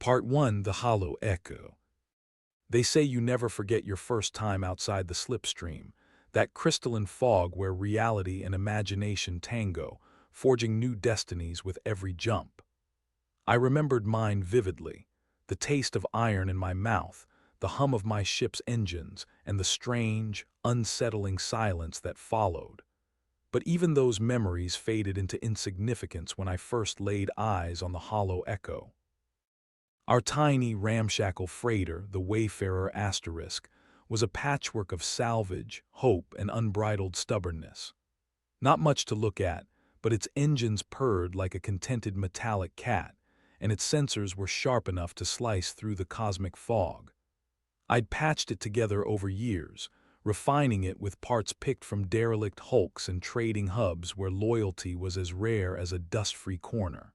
Part 1: The Hollow Echo. They say you never forget your first time outside the slipstream, that crystalline fog where reality and imagination tango, forging new destinies with every jump. I remembered mine vividly, the taste of iron in my mouth, the hum of my ship's engines, and the strange, unsettling silence that followed. But even those memories faded into insignificance when I first laid eyes on the Hollow Echo. Our tiny, ramshackle freighter, the Wayfarer *, was a patchwork of salvage, hope, and unbridled stubbornness. Not much to look at, but its engines purred like a contented metallic cat, and its sensors were sharp enough to slice through the cosmic fog. I'd patched it together over years, refining it with parts picked from derelict hulks and trading hubs where loyalty was as rare as a dust-free corner.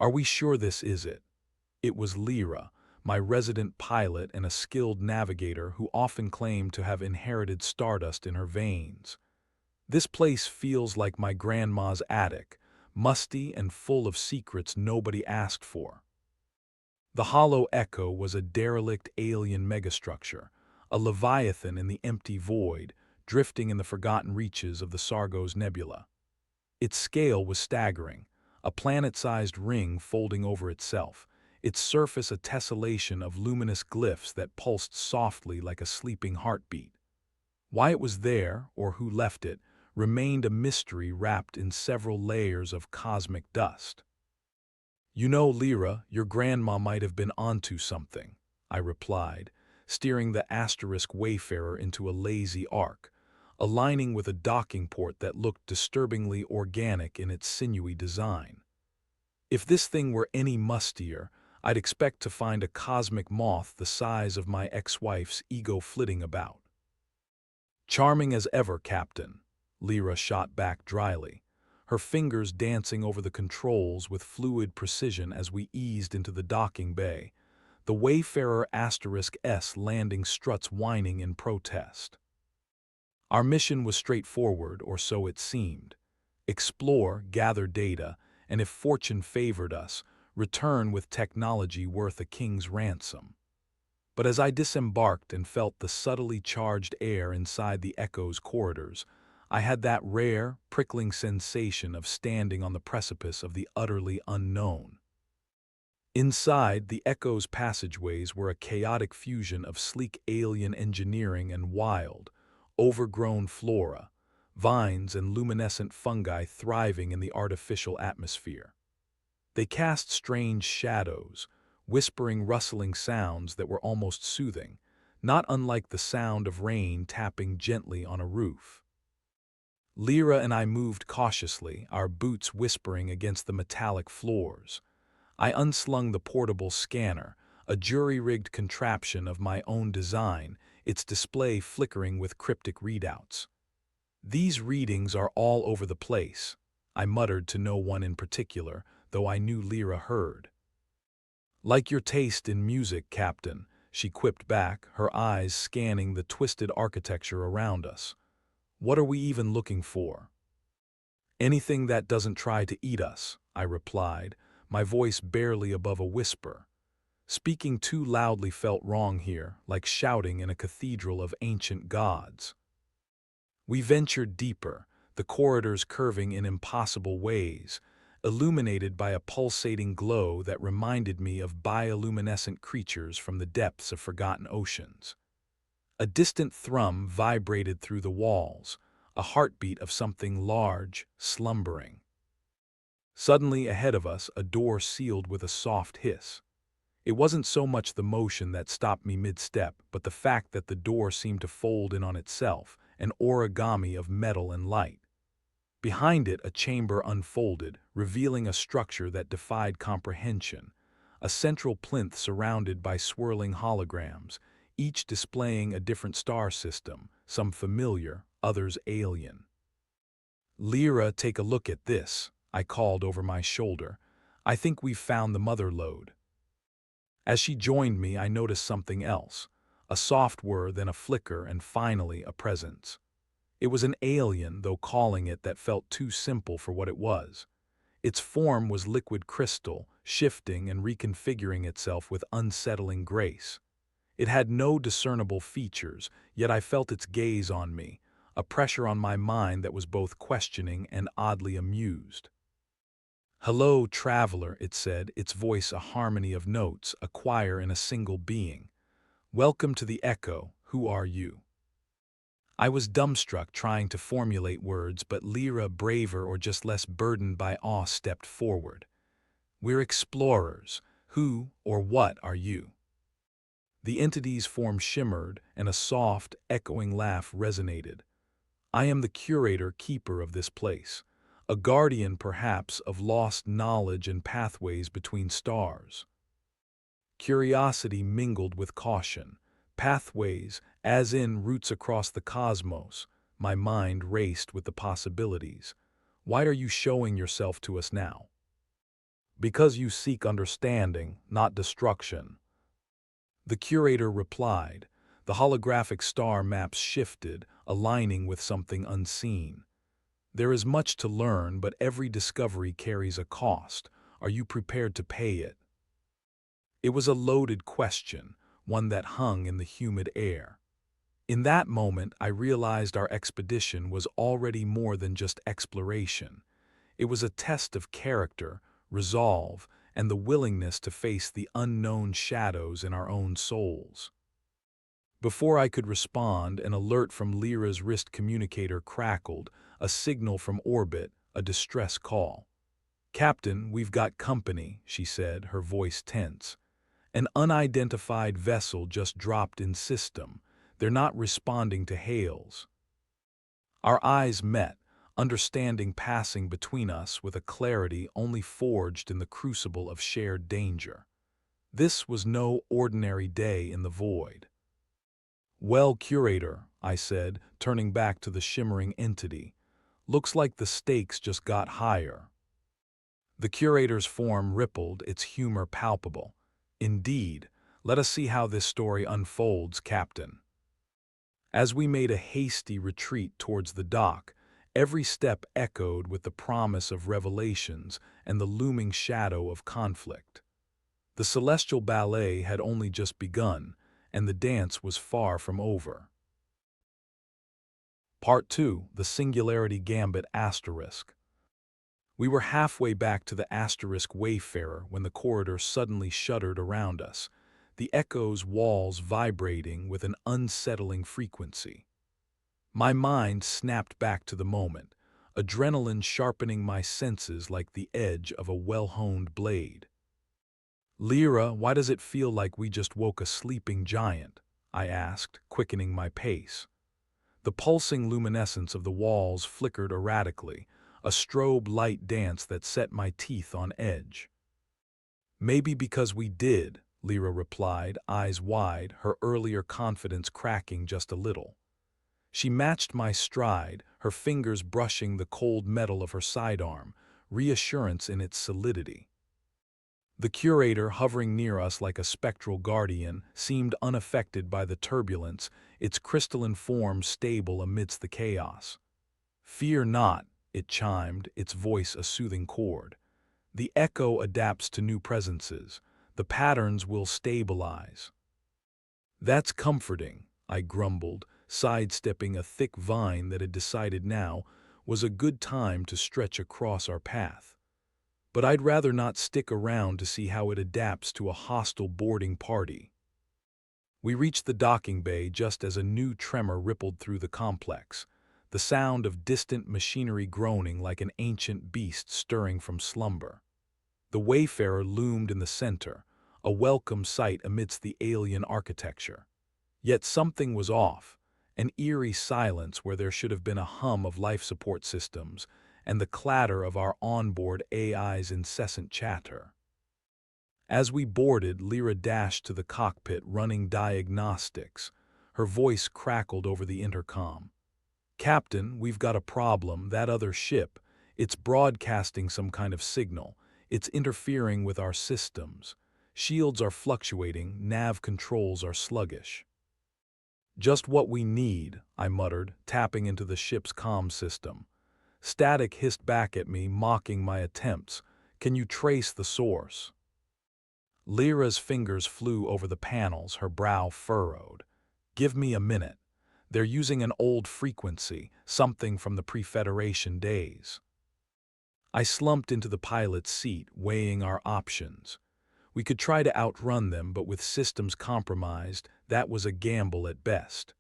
Are we sure this is it? It was Lira, my resident pilot and a skilled navigator who often claimed to have inherited stardust in her veins. This place feels like my grandma's attic, musty and full of secrets nobody asked for. The Hollow Echo was a derelict alien megastructure, a leviathan in the empty void, drifting in the forgotten reaches of the Sargos Nebula. Its scale was staggering, a planet-sized ring folding over itself, its surface a tessellation of luminous glyphs that pulsed softly like a sleeping heartbeat. Why it was there, or who left it, remained a mystery wrapped in several layers of cosmic dust. "You know, Lira, your grandma might have been onto something," I replied, steering the Wayfarer into a lazy arc, aligning with a docking port that looked disturbingly organic in its sinewy design. If this thing were any mustier, I'd expect to find a cosmic moth the size of my ex-wife's ego flitting about. "Charming as ever, Captain," Lira shot back dryly, her fingers dancing over the controls with fluid precision as we eased into the docking bay, the Wayfarer *S landing struts whining in protest. Our mission was straightforward, or so it seemed. Explore, gather data, and if fortune favored us, return with technology worth a king's ransom. But as I disembarked and felt the subtly charged air inside the Echo's corridors, I had that rare, prickling sensation of standing on the precipice of the utterly unknown. Inside, the Echo's passageways were a chaotic fusion of sleek alien engineering and wild, overgrown flora, vines and luminescent fungi thriving in the artificial atmosphere. They cast strange shadows, whispering, rustling sounds that were almost soothing, not unlike the sound of rain tapping gently on a roof. Lira and I moved cautiously, our boots whispering against the metallic floors. I unslung the portable scanner, a jury-rigged contraption of my own design, its display flickering with cryptic readouts. "These readings are all over the place," I muttered to no one in particular, though I knew Lira heard. "Like your taste in music, Captain," she quipped back, her eyes scanning the twisted architecture around us. "What are we even looking for?" "Anything that doesn't try to eat us," I replied, my voice barely above a whisper. Speaking too loudly felt wrong here, like shouting in a cathedral of ancient gods. We ventured deeper, the corridors curving in impossible ways, illuminated by a pulsating glow that reminded me of bioluminescent creatures from the depths of forgotten oceans. A distant thrum vibrated through the walls, a heartbeat of something large, slumbering. Suddenly ahead of us, a door sealed with a soft hiss. It wasn't so much the motion that stopped me mid-step, but the fact that the door seemed to fold in on itself, an origami of metal and light. Behind it, a chamber unfolded, revealing a structure that defied comprehension, a central plinth surrounded by swirling holograms, each displaying a different star system, some familiar, others alien. "Lira, take a look at this," I called over my shoulder. "I think we've found the mother lode." As she joined me, I noticed something else, a soft whir, then a flicker, and finally a presence. It was an alien, though calling it that felt too simple for what it was. Its form was liquid crystal, shifting and reconfiguring itself with unsettling grace. It had no discernible features, yet I felt its gaze on me, a pressure on my mind that was both questioning and oddly amused. "Hello, traveler," it said, its voice a harmony of notes, a choir in a single being. "Welcome to the Echo. Who are you?" I was dumbstruck, trying to formulate words, but Lira, braver or just less burdened by awe, stepped forward. "We're explorers. Who or what are you?" The entity's form shimmered, and a soft, echoing laugh resonated. "I am the curator keeper of this place, a guardian perhaps of lost knowledge and pathways between stars." Curiosity mingled with caution. Pathways, as in routes across the cosmos. My mind raced with the possibilities. "Why are you showing yourself to us now?" "Because you seek understanding, not destruction." The curator replied. The holographic star maps shifted, aligning with something unseen. "There is much to learn, but every discovery carries a cost. Are you prepared to pay it?" It was a loaded question, one that hung in the humid air. In that moment, I realized our expedition was already more than just exploration. It was a test of character, resolve, and the willingness to face the unknown shadows in our own souls. Before I could respond, an alert from Lira's wrist communicator crackled, a signal from orbit, a distress call. "Captain, we've got company," she said, her voice tense. "An unidentified vessel just dropped in system. They're not responding to hails." Our eyes met, understanding passing between us with a clarity only forged in the crucible of shared danger. This was no ordinary day in the void. "Well, curator," I said, turning back to the shimmering entity, "looks like the stakes just got higher." The curator's form rippled, its humor palpable. "Indeed. Let us see how this story unfolds, Captain." As we made a hasty retreat towards the dock, every step echoed with the promise of revelations and the looming shadow of conflict. The celestial ballet had only just begun, and the dance was far from over. Part 2, The Singularity Gambit Asterisk. We were halfway back to the asterisk Wayfarer when the corridor suddenly shuddered around us, the echo's walls vibrating with an unsettling frequency. My mind snapped back to the moment, adrenaline sharpening my senses like the edge of a well-honed blade. "Lira, why does it feel like we just woke a sleeping giant?" I asked, quickening my pace. The pulsing luminescence of the walls flickered erratically, a strobe light dance that set my teeth on edge. "Maybe because we did," Lira replied, eyes wide, her earlier confidence cracking just a little. She matched my stride, her fingers brushing the cold metal of her sidearm, reassurance in its solidity. The curator, hovering near us like a spectral guardian, seemed unaffected by the turbulence, its crystalline form stable amidst the chaos. "Fear not," it chimed, its voice a soothing chord. "The echo adapts to new presences. The patterns will stabilize." "That's comforting," I grumbled, sidestepping a thick vine that had decided now was a good time to stretch across our path. "But I'd rather not stick around to see how it adapts to a hostile boarding party." We reached the docking bay just as a new tremor rippled through the complex, the sound of distant machinery groaning like an ancient beast stirring from slumber. The Wayfarer loomed in the center, a welcome sight amidst the alien architecture. Yet something was off, an eerie silence where there should have been a hum of life support systems and the clatter of our onboard AI's incessant chatter. As we boarded, Lira dashed to the cockpit running diagnostics. Her voice crackled over the intercom. "Captain, we've got a problem. That other ship, it's broadcasting some kind of signal. It's interfering with our systems. Shields are fluctuating, nav controls are sluggish." "Just what we need," I muttered, tapping into the ship's comm system. Static hissed back at me, mocking my attempts. "Can you trace the source?" Lyra's fingers flew over the panels, her brow furrowed. Give me a minute. They're using an old frequency, something from the pre-Federation days. I slumped into the pilot's seat, weighing our options. We could try to outrun them, but with systems compromised, that was a gamble at best.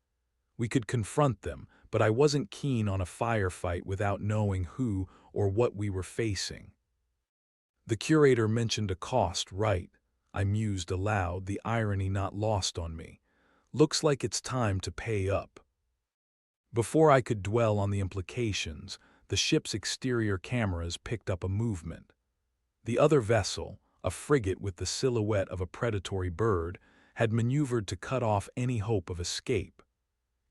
We could confront them, but I wasn't keen on a firefight without knowing who or what we were facing. The curator mentioned a cost, right? I mused aloud, the irony not lost on me. Looks like it's time to pay up. Before I could dwell on the implications, the ship's exterior cameras picked up a movement. The other vessel, a frigate with the silhouette of a predatory bird, had maneuvered to cut off any hope of escape.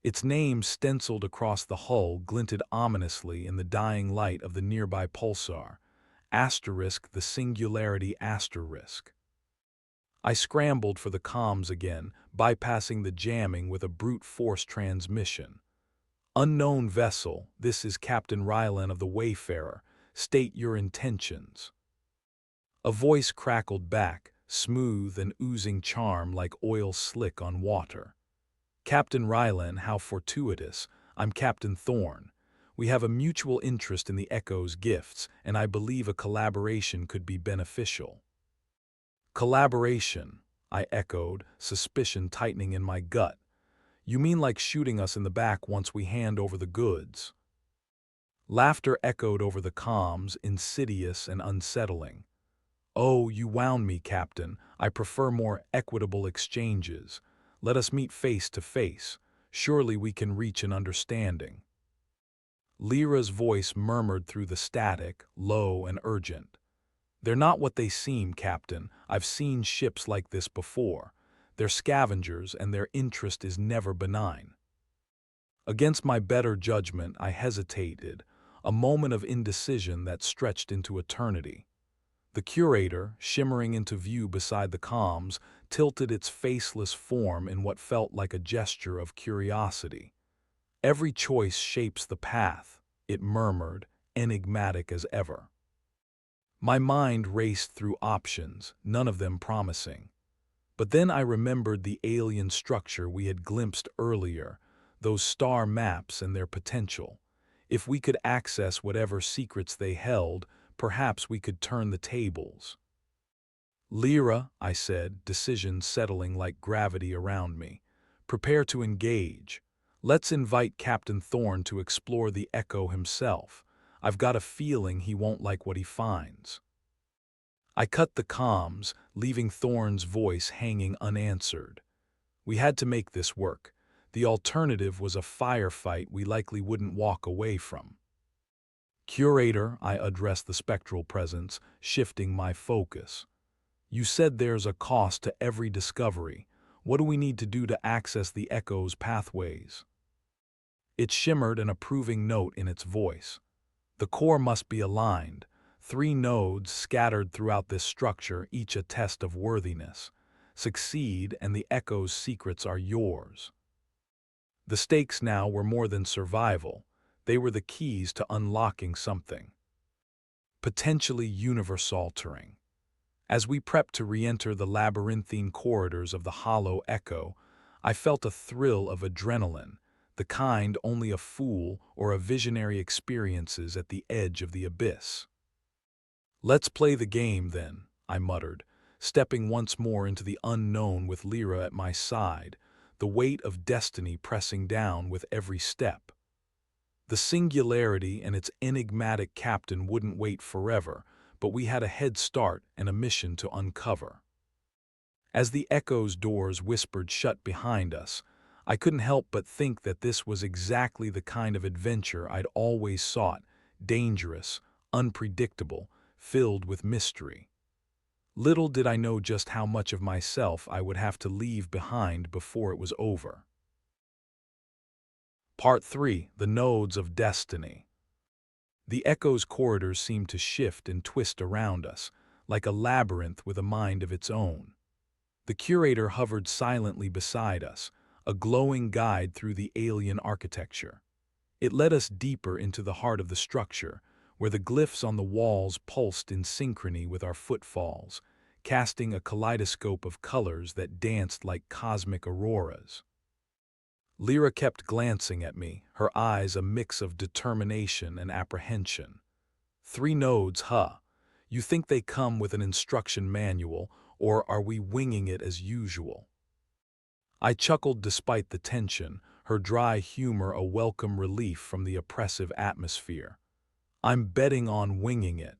Its name stenciled across the hull glinted ominously in the dying light of the nearby pulsar. Asterisk the singularity asterisk. I scrambled for the comms again, bypassing the jamming with a brute force transmission. Unknown vessel, this is Captain Rylan of the Wayfarer. State your intentions. A voice crackled back, smooth and oozing charm like oil slick on water. Captain Rylan, how fortuitous. I'm Captain Thorne. We have a mutual interest in the Echo's gifts, and I believe a collaboration could be beneficial. Collaboration, I echoed, suspicion tightening in my gut. You mean like shooting us in the back once we hand over the goods? Laughter echoed over the comms, insidious and unsettling. Oh, you wound me, Captain. I prefer more equitable exchanges. Let us meet face to face. Surely we can reach an understanding. Lyra's voice murmured through the static, low and urgent. They're not what they seem, Captain. I've seen ships like this before. They're scavengers, and their interest is never benign. Against my better judgment, I hesitated, a moment of indecision that stretched into eternity. The curator, shimmering into view beside the comms, tilted its faceless form in what felt like a gesture of curiosity. Every choice shapes the path, it murmured, enigmatic as ever. My mind raced through options, none of them promising. But then I remembered the alien structure we had glimpsed earlier, those star maps and their potential. If we could access whatever secrets they held, perhaps we could turn the tables. Lira, I said, decision settling like gravity around me. Prepare to engage. Let's invite Captain Thorne to explore the Echo himself. I've got a feeling he won't like what he finds. I cut the comms, leaving Thorne's voice hanging unanswered. We had to make this work. The alternative was a firefight we likely wouldn't walk away from. Curator, I addressed the spectral presence, shifting my focus. You said there's a cost to every discovery. What do we need to do to access the Echo's pathways? It shimmered an approving note in its voice. The core must be aligned. 3 nodes scattered throughout this structure, each a test of worthiness. Succeed, and the Echo's secrets are yours. The stakes now were more than survival. They were the keys to unlocking something potentially universe-altering. As we prepped to re-enter the labyrinthine corridors of the hollow Echo, I felt a thrill of adrenaline, the kind only a fool or a visionary experiences at the edge of the abyss. Let's play the game, then, I muttered, stepping once more into the unknown with Lira at my side, the weight of destiny pressing down with every step. The singularity and its enigmatic captain wouldn't wait forever, but we had a head start and a mission to uncover. As the Echo's doors whispered shut behind us, I couldn't help but think that this was exactly the kind of adventure I'd always sought, dangerous, unpredictable, filled with mystery. Little did I know just how much of myself I would have to leave behind before it was over. Part 3. The Nodes of Destiny. The Echo's corridors seemed to shift and twist around us, like a labyrinth with a mind of its own. The curator hovered silently beside us, a glowing guide through the alien architecture. It led us deeper into the heart of the structure, where the glyphs on the walls pulsed in synchrony with our footfalls, casting a kaleidoscope of colors that danced like cosmic auroras. Lira kept glancing at me, her eyes a mix of determination and apprehension. 3 nodes, huh? You think they come with an instruction manual, or are we winging it as usual? I chuckled despite the tension, her dry humor a welcome relief from the oppressive atmosphere. I'm betting on winging it,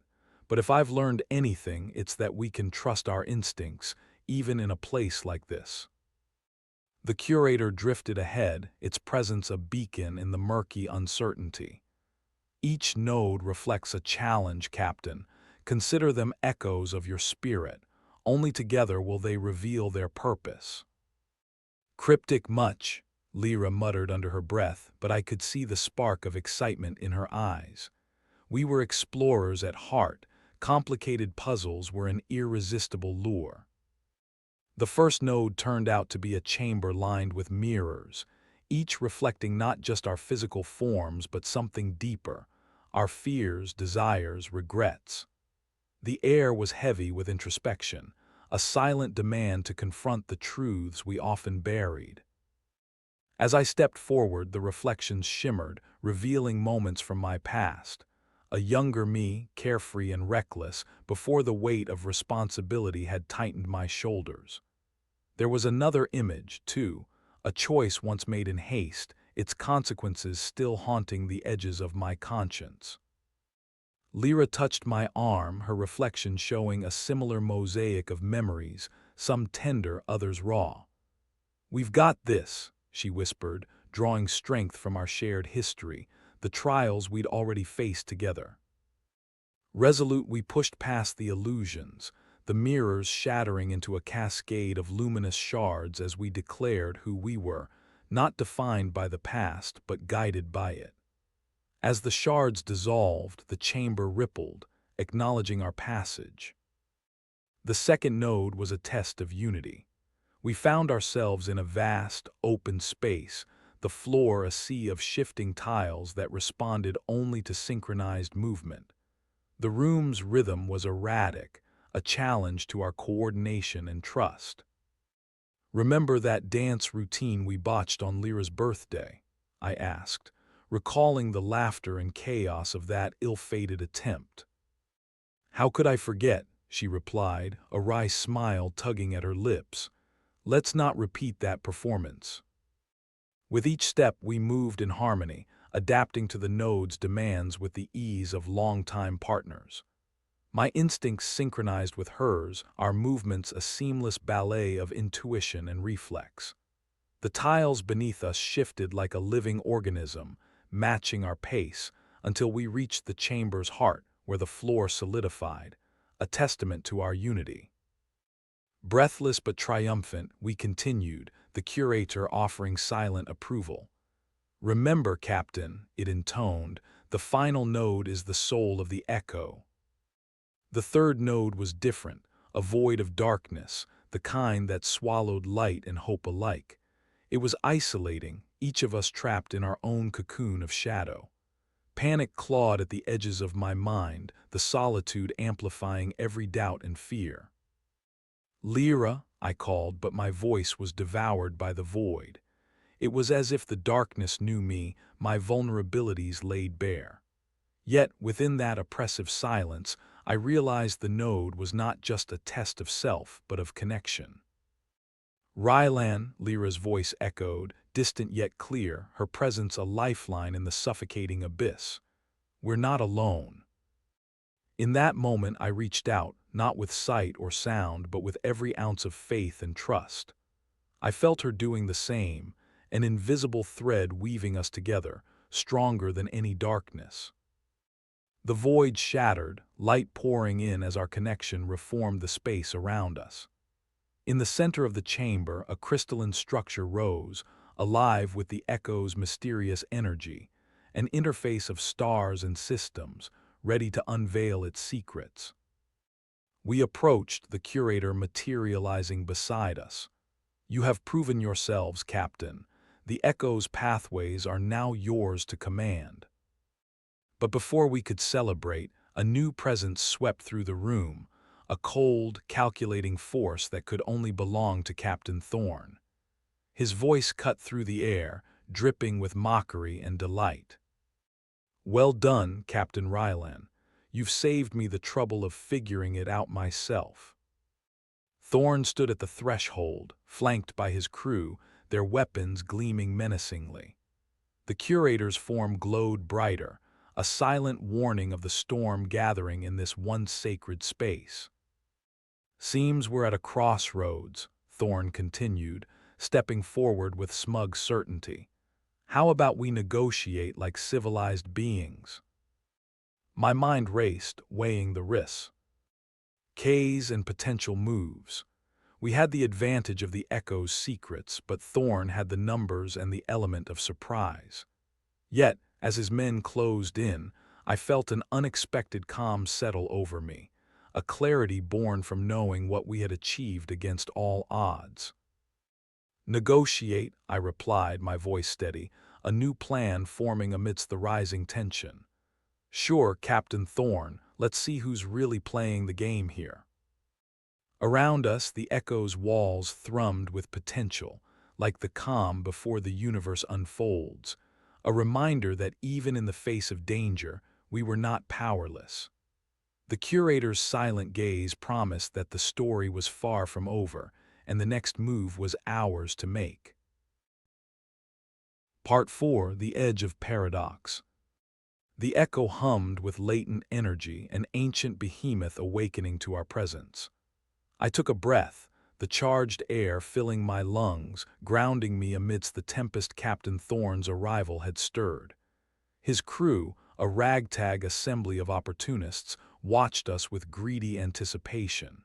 but if I've learned anything, it's that we can trust our instincts, even in a place like this. The curator drifted ahead, its presence a beacon in the murky uncertainty. Each node reflects a challenge, Captain. Consider them echoes of your spirit. Only together will they reveal their purpose. Cryptic much, Lira muttered under her breath, but I could see the spark of excitement in her eyes. We were explorers at heart. Complicated puzzles were an irresistible lure. The first node turned out to be a chamber lined with mirrors, each reflecting not just our physical forms but something deeper, our fears, desires, regrets. The air was heavy with introspection, a silent demand to confront the truths we often buried. As I stepped forward, the reflections shimmered, revealing moments from my past. A younger me, carefree and reckless, before the weight of responsibility had tightened my shoulders. There was another image, too, a choice once made in haste, its consequences still haunting the edges of my conscience. Lira touched my arm, her reflection showing a similar mosaic of memories, some tender, others raw. "We've got this," she whispered, drawing strength from our shared history, the trials we'd already faced together. Resolute, we pushed past the illusions, the mirrors shattering into a cascade of luminous shards as we declared who we were, not defined by the past but guided by it. As the shards dissolved, the chamber rippled, acknowledging our passage. The second node was a test of unity. We found ourselves in a vast, open space, the floor a sea of shifting tiles that responded only to synchronized movement. The room's rhythm was erratic, a challenge to our coordination and trust. "Remember that dance routine we botched on Lyra's birthday?" I asked, recalling the laughter and chaos of that ill-fated attempt. "How could I forget?" she replied, a wry smile tugging at her lips. "Let's not repeat that performance." With each step we moved in harmony, adapting to the node's demands with the ease of longtime partners. My instincts synchronized with hers, our movements a seamless ballet of intuition and reflex. The tiles beneath us shifted like a living organism, matching our pace, until we reached the chamber's heart, where the floor solidified, a testament to our unity. Breathless but triumphant, we continued, the curator offering silent approval. "Remember, Captain," it intoned, "the final node is the soul of the echo." The third node was different, a void of darkness, the kind that swallowed light and hope alike. It was isolating, each of us trapped in our own cocoon of shadow. Panic clawed at the edges of my mind, the solitude amplifying every doubt and fear. "Lira," I called, but my voice was devoured by the void. It was as if the darkness knew me, my vulnerabilities laid bare. Yet, within that oppressive silence, I realized the node was not just a test of self, but of connection. "Rylan," Lyra's voice echoed, distant yet clear, her presence a lifeline in the suffocating abyss. "We're not alone." In that moment I reached out, not with sight or sound, but with every ounce of faith and trust. I felt her doing the same, an invisible thread weaving us together, stronger than any darkness. The void shattered, light pouring in as our connection reformed the space around us. In the center of the chamber, a crystalline structure rose, alive with the echo's mysterious energy, an interface of stars and systems, ready to unveil its secrets. We approached, the curator materializing beside us. "You have proven yourselves, Captain. The echo's pathways are now yours to command." But before we could celebrate, a new presence swept through the room, a cold, calculating force that could only belong to Captain Thorn. His voice cut through the air, dripping with mockery and delight. "Well done, Captain Rylan. You've saved me the trouble of figuring it out myself." Thorn stood at the threshold, flanked by his crew, their weapons gleaming menacingly. The curator's form glowed brighter, a silent warning of the storm gathering in this once sacred space. "Seems we're at a crossroads," Thorn continued, stepping forward with smug certainty. "How about we negotiate like civilized beings?" My mind raced, weighing the risks. K's and potential moves. We had the advantage of the Echo's secrets, but Thorn had the numbers and the element of surprise. Yet, as his men closed in, I felt an unexpected calm settle over me, a clarity born from knowing what we had achieved against all odds. "Negotiate," I replied, my voice steady, a new plan forming amidst the rising tension. "Sure, Captain Thorn, let's see who's really playing the game here." Around us, the Echo's walls thrummed with potential, like the calm before the universe unfolds, a reminder that even in the face of danger, we were not powerless. The curator's silent gaze promised that the story was far from over, and the next move was ours to make. Part 4: The Edge of Paradox. The Echo hummed with latent energy, an ancient behemoth awakening to our presence. I took a breath, the charged air filling my lungs, grounding me amidst the tempest Captain Thorn's arrival had stirred. His crew, a ragtag assembly of opportunists, watched us with greedy anticipation.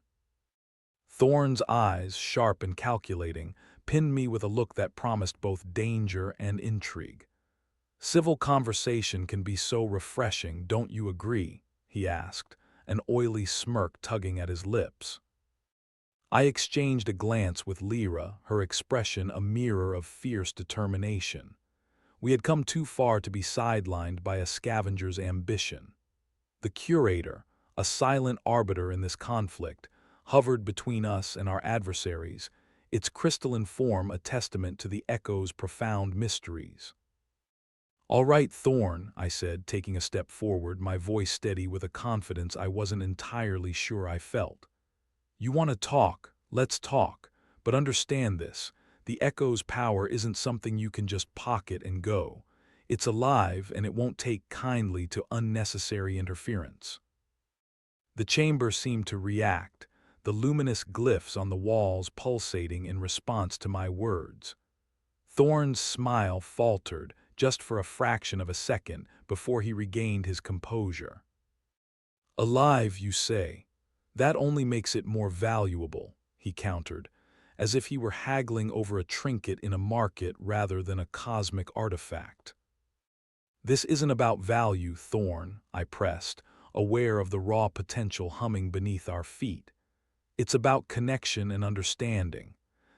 Thorn's eyes, sharp and calculating, pinned me with a look that promised both danger and intrigue. "Civil conversation can be so refreshing, don't you agree?" he asked, an oily smirk tugging at his lips. I exchanged a glance with Lira, her expression a mirror of fierce determination. We had come too far to be sidelined by a scavenger's ambition. The curator, a silent arbiter in this conflict, hovered between us and our adversaries, its crystalline form a testament to the Echo's profound mysteries. "All right, Thorn," I said, taking a step forward, my voice steady with a confidence I wasn't entirely sure I felt. "You want to talk, let's talk, but understand this, the Echo's power isn't something you can just pocket and go. It's alive, and it won't take kindly to unnecessary interference." The chamber seemed to react, the luminous glyphs on the walls pulsating in response to my words. Thorn's smile faltered, just for a fraction of a second, before he regained his composure. "Alive, you say? That only makes it more valuable," he countered, as if he were haggling over a trinket in a market rather than a cosmic artifact. "This isn't about value, Thorn," I pressed, aware of the raw potential humming beneath our feet. "It's about connection and understanding.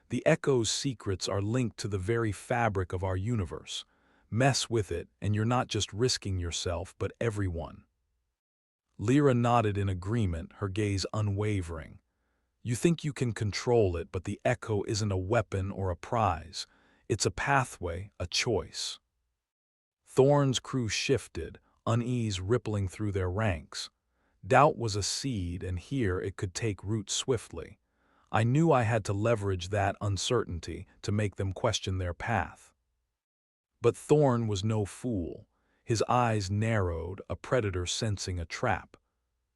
The Echo's secrets are linked to the very fabric of our universe. Mess with it, and you're not just risking yourself, but everyone." Lira nodded in agreement, her gaze unwavering. "You think you can control it, but the Echo isn't a weapon or a prize. It's a pathway, a choice." Thorn's crew shifted, unease rippling through their ranks. Doubt was a seed, and here it could take root swiftly. I knew I had to leverage that uncertainty to make them question their path. But Thorn was no fool. His eyes narrowed, a predator sensing a trap.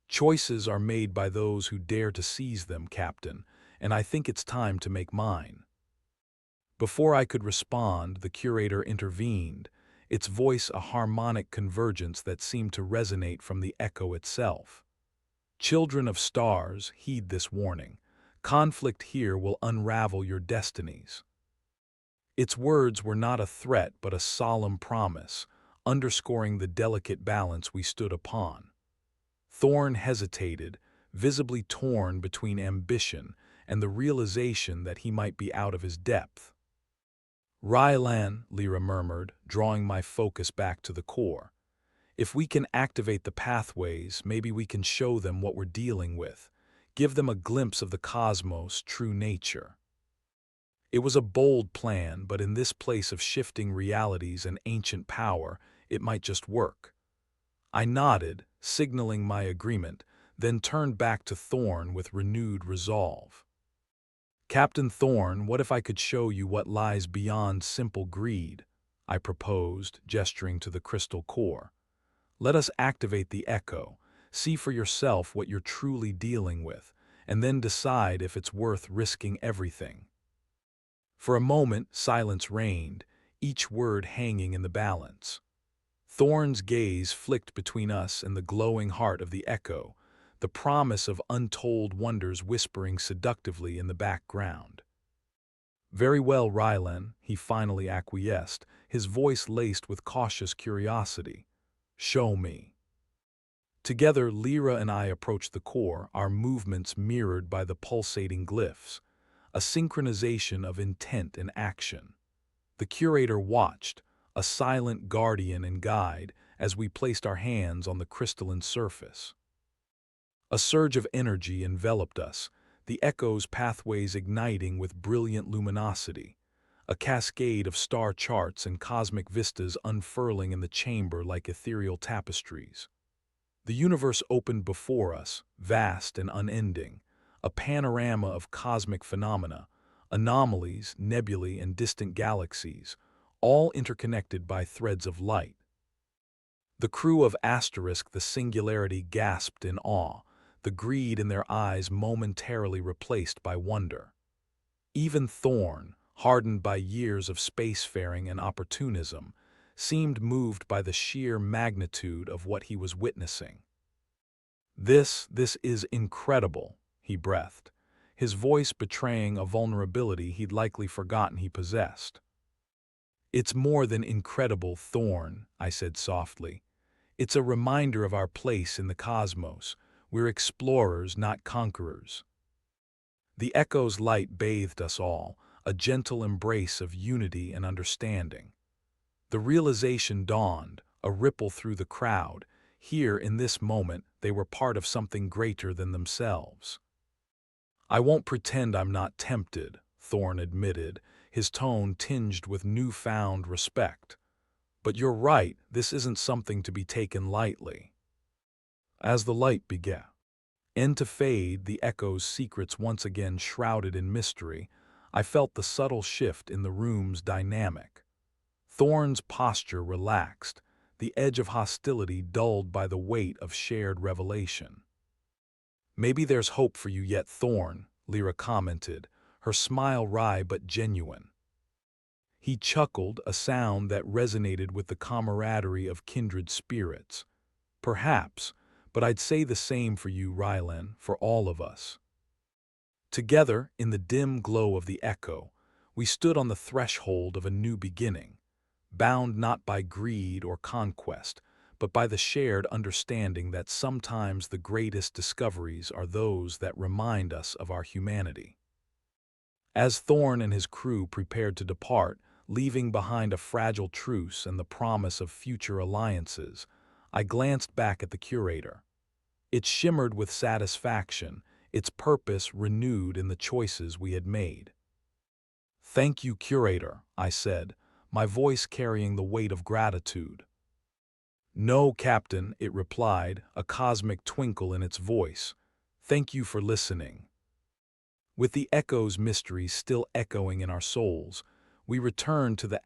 "Choices are made by those who dare to seize them, Captain, and I think it's time to make mine." Before I could respond, the curator intervened, its voice a harmonic convergence that seemed to resonate from the Echo itself. "Children of stars, heed this warning. Conflict here will unravel your destinies." Its words were not a threat but a solemn promise, underscoring the delicate balance we stood upon. Thorn hesitated, visibly torn between ambition and the realization that he might be out of his depth. "Rylan," Lira murmured, drawing my focus back to the core. "If we can activate the pathways, maybe we can show them what we're dealing with. give them a glimpse of the cosmos' true nature. It was a bold plan, but in this place of shifting realities and ancient power, it might just work. I nodded, signaling my agreement, then turned back to Thorn with renewed resolve. "Captain Thorn, what if I could show you what lies beyond simple greed?" I proposed, gesturing to the crystal core. "Let us activate the echo, see for yourself what you're truly dealing with, and then decide if it's worth risking everything." For a moment, silence reigned, each word hanging in the balance. Thorn's gaze flicked between us and the glowing heart of the echo, the promise of untold wonders whispering seductively in the background. "Very well, Rylan," he finally acquiesced, his voice laced with cautious curiosity. "Show me." Together, Lira and I approached the core, our movements mirrored by the pulsating glyphs, a synchronization of intent and action. The curator watched, a silent guardian and guide, as we placed our hands on the crystalline surface. A surge of energy enveloped us, the echo's pathways igniting with brilliant luminosity, a cascade of star charts and cosmic vistas unfurling in the chamber like ethereal tapestries. The universe opened before us, vast and unending, a panorama of cosmic phenomena, anomalies, nebulae, and distant galaxies, all interconnected by threads of light. The crew of the Singularity gasped in awe, the greed in their eyes momentarily replaced by wonder. Even Thorn, hardened by years of spacefaring and opportunism, seemed moved by the sheer magnitude of what he was witnessing. This is incredible," he breathed, his voice betraying a vulnerability he'd likely forgotten he possessed. "It's more than incredible, Thorn," I said softly. "It's a reminder of our place in the cosmos. We're explorers, not conquerors." The echo's light bathed us all, a gentle embrace of unity and understanding. The realization dawned, a ripple through the crowd. Here, in this moment, they were part of something greater than themselves. "I won't pretend I'm not tempted," Thorn admitted, his tone tinged with newfound respect. "But you're right, this isn't something to be taken lightly." As the light began to fade, the echo's secrets once again shrouded in mystery, I felt the subtle shift in the room's dynamic. Thorn's posture relaxed, the edge of hostility dulled by the weight of shared revelation. "Maybe there's hope for you yet, Thorn," Lira commented, her smile wry but genuine. He chuckled, a sound that resonated with the camaraderie of kindred spirits. "Perhaps, but I'd say the same for you, Rylan, for all of us." Together, in the dim glow of the echo, we stood on the threshold of a new beginning, bound not by greed or conquest, but by the shared understanding that sometimes the greatest discoveries are those that remind us of our humanity. As Thorn and his crew prepared to depart, leaving behind a fragile truce and the promise of future alliances, I glanced back at the curator. It shimmered with satisfaction, its purpose renewed in the choices we had made. "Thank you, curator," I said, my voice carrying the weight of gratitude. "No, Captain," it replied, a cosmic twinkle in its voice. "Thank you for listening." With the echo's mysteries still echoing in our souls, we returned to the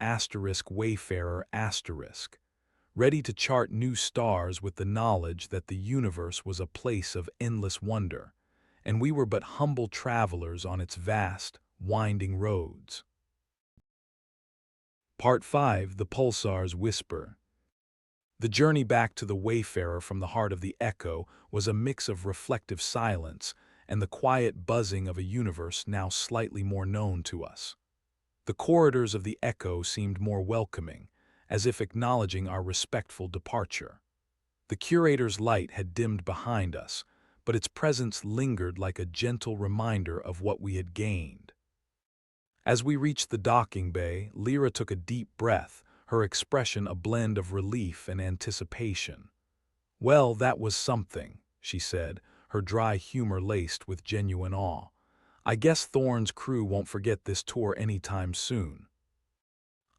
Wayfarer *, ready to chart new stars with the knowledge that the universe was a place of endless wonder, and we were but humble travelers on its vast, winding roads. Part 5: The Pulsar's Whisper. The journey back to the Wayfarer from the heart of the echo was a mix of reflective silence and the quiet buzzing of a universe now slightly more known to us. The corridors of the echo seemed more welcoming, as if acknowledging our respectful departure. The curator's light had dimmed behind us, but its presence lingered like a gentle reminder of what we had gained. As we reached the docking bay, Lira took a deep breath, her expression a blend of relief and anticipation. "Well, that was something," she said, her dry humor laced with genuine awe. "I guess Thorne's crew won't forget this tour anytime soon."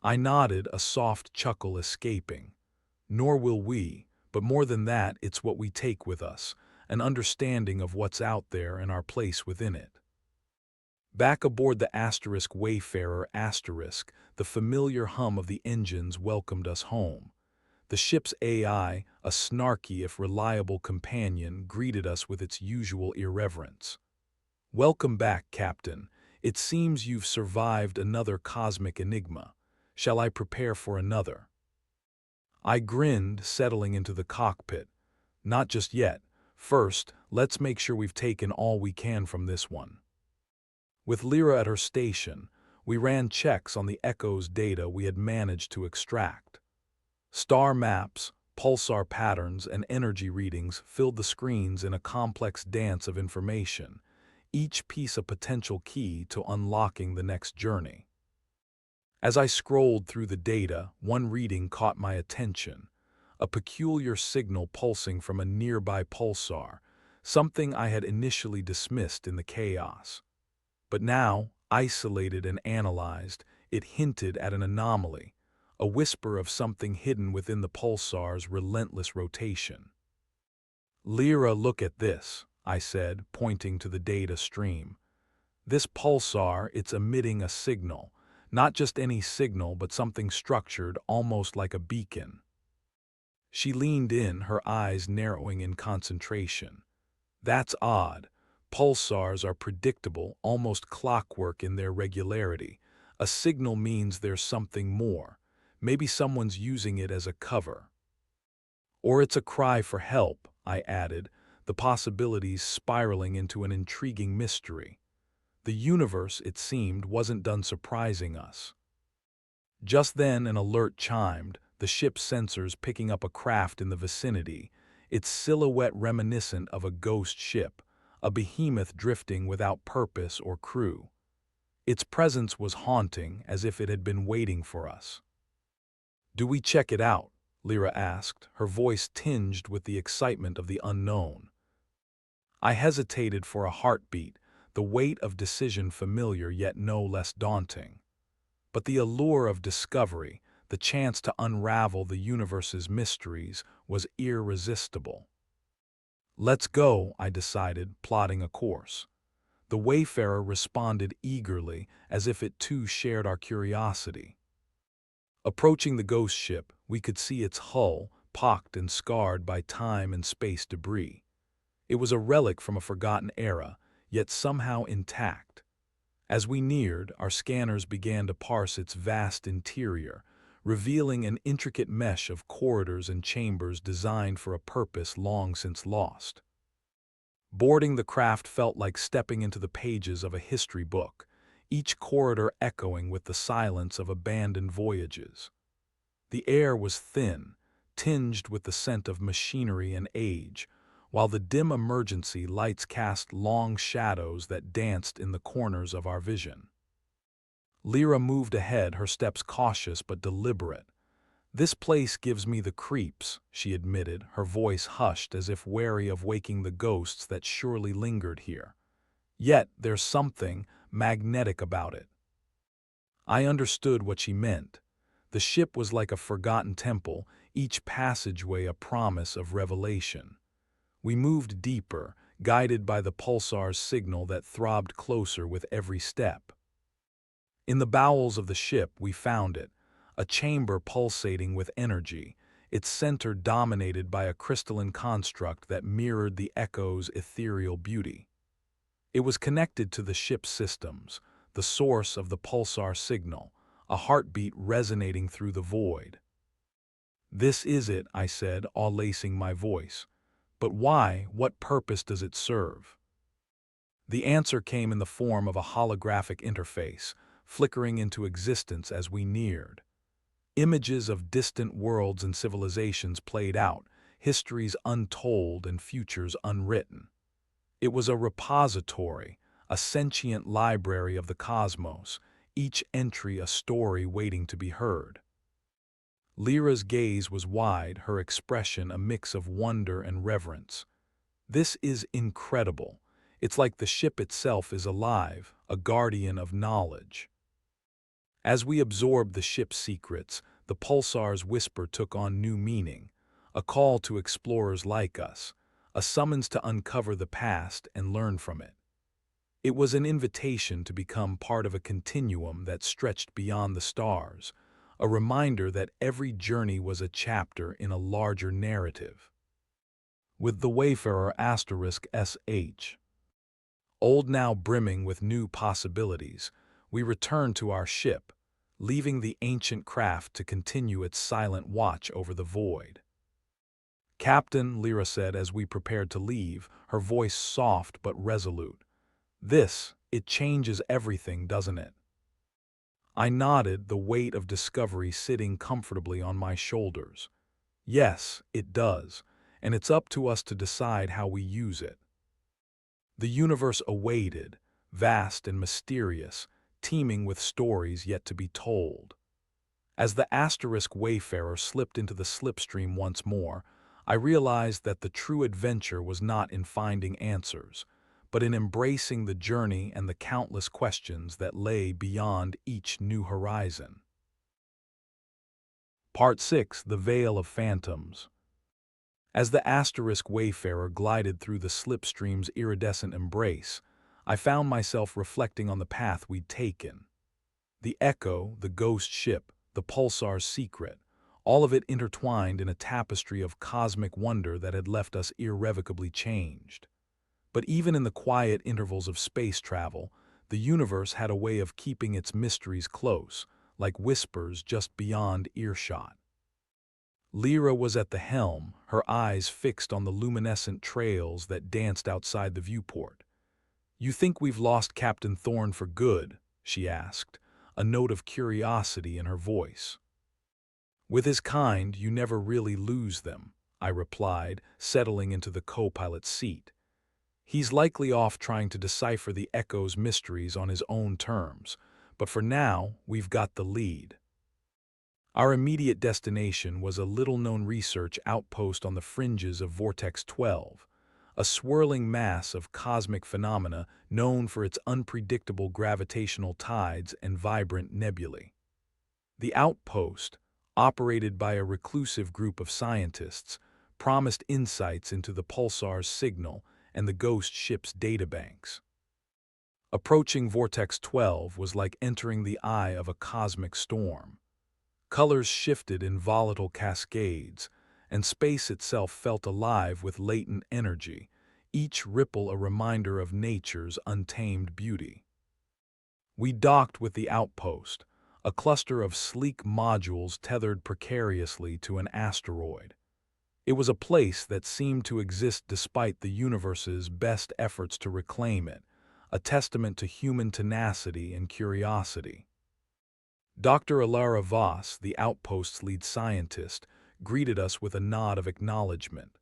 I nodded, a soft chuckle escaping. "Nor will we, but more than that, it's what we take with us, an understanding of what's out there and our place within it." Back aboard the Wayfarer, the familiar hum of the engines welcomed us home. The ship's AI, a snarky if reliable companion, greeted us with its usual irreverence. "Welcome back, Captain. It seems you've survived another cosmic enigma. Shall I prepare for another?" I grinned, settling into the cockpit. "Not just yet. First, let's make sure we've taken all we can from this one." With Lira at her station, we ran checks on the Echo's data we had managed to extract. Star maps, pulsar patterns, and energy readings filled the screens in a complex dance of information, each piece a potential key to unlocking the next journey. As I scrolled through the data, one reading caught my attention, a peculiar signal pulsing from a nearby pulsar, something I had initially dismissed in the chaos. But now, isolated and analyzed, it hinted at an anomaly, a whisper of something hidden within the pulsar's relentless rotation. "Lira, look at this," I said, pointing to the data stream. "This pulsar, it's emitting a signal, not just any signal, but something structured, almost like a beacon." She leaned in, her eyes narrowing in concentration. "That's odd. Pulsars are predictable, almost clockwork in their regularity. A signal means there's something more. Maybe someone's using it as a cover." "Or it's a cry for help," I added, the possibilities spiraling into an intriguing mystery. The universe, it seemed, wasn't done surprising us. Just then an alert chimed, the ship's sensors picking up a craft in the vicinity, its silhouette reminiscent of a ghost ship, a behemoth drifting without purpose or crew. Its presence was haunting, as if it had been waiting for us. "Do we check it out?" Lira asked, her voice tinged with the excitement of the unknown. I hesitated for a heartbeat, the weight of decision familiar yet no less daunting. But the allure of discovery, the chance to unravel the universe's mysteries, was irresistible. "Let's go," I decided, plotting a course. The Wayfarer responded eagerly, as if it too shared our curiosity. Approaching the ghost ship, we could see its hull, pocked and scarred by time and space debris. It was a relic from a forgotten era, yet somehow intact. As we neared, our scanners began to parse its vast interior, revealing an intricate mesh of corridors and chambers designed for a purpose long since lost. Boarding the craft felt like stepping into the pages of a history book, each corridor echoing with the silence of abandoned voyages. The air was thin, tinged with the scent of machinery and age, while the dim emergency lights cast long shadows that danced in the corners of our vision. Lira moved ahead, her steps cautious but deliberate. "This place gives me the creeps," she admitted, her voice hushed as if wary of waking the ghosts that surely lingered here. "Yet there's something magnetic about it." I understood what she meant. The ship was like a forgotten temple, each passageway a promise of revelation. We moved deeper, guided by the pulsar's signal that throbbed closer with every step. In the bowels of the ship we found it, a chamber pulsating with energy, its center dominated by a crystalline construct that mirrored the Echo's ethereal beauty. It was connected to the ship's systems, the source of the pulsar signal, a heartbeat resonating through the void. "This is it," I said, all lacing my voice. "But why? What purpose does it serve?" The answer came in the form of a holographic interface, flickering into existence as we neared. Images of distant worlds and civilizations played out, histories untold and futures unwritten. It was a repository, a sentient library of the cosmos, each entry a story waiting to be heard. Lyra's gaze was wide, her expression a mix of wonder and reverence. This is incredible. It's like the ship itself is alive, a guardian of knowledge. As we absorbed the ship's secrets, the pulsar's whisper took on new meaning, a call to explorers like us, a summons to uncover the past and learn from it. It was an invitation to become part of a continuum that stretched beyond the stars, a reminder that every journey was a chapter in a larger narrative. With the Wayfarer *SH, old now brimming with new possibilities, we returned to our ship, leaving the ancient craft to continue its silent watch over the void. "Captain," Lira said as we prepared to leave, her voice soft but resolute, "it changes everything, doesn't it?" I nodded, the weight of discovery sitting comfortably on my shoulders. Yes, it does, and it's up to us to decide how we use it. The universe awaited, vast and mysterious, teeming with stories yet to be told. As the Wayfarer slipped into the slipstream once more, I realized that the true adventure was not in finding answers, but in embracing the journey and the countless questions that lay beyond each new horizon. Part 6: The Veil of Phantoms. As the Wayfarer glided through the slipstream's iridescent embrace, I found myself reflecting on the path we'd taken. The Echo, the ghost ship, the pulsar's secret, all of it intertwined in a tapestry of cosmic wonder that had left us irrevocably changed. But even in the quiet intervals of space travel, the universe had a way of keeping its mysteries close, like whispers just beyond earshot. Lira was at the helm, her eyes fixed on the luminescent trails that danced outside the viewport. "You think we've lost Captain Thorne for good?" she asked, a note of curiosity in her voice. "With his kind, you never really lose them," I replied, settling into the co-pilot's seat. "He's likely off trying to decipher the Echo's mysteries on his own terms, but for now, we've got the lead." Our immediate destination was a little-known research outpost on the fringes of Vortex 12, a swirling mass of cosmic phenomena known for its unpredictable gravitational tides and vibrant nebulae. The outpost, operated by a reclusive group of scientists, promised insights into the pulsar's signal and the ghost ship's databanks. Approaching Vortex 12 was like entering the eye of a cosmic storm. Colors shifted in volatile cascades, and space itself felt alive with latent energy, each ripple a reminder of nature's untamed beauty. We docked with the outpost, a cluster of sleek modules tethered precariously to an asteroid. It was a place that seemed to exist despite the universe's best efforts to reclaim it, a testament to human tenacity and curiosity. Dr. Ilara Voss, the outpost's lead scientist, greeted us with a nod of acknowledgement.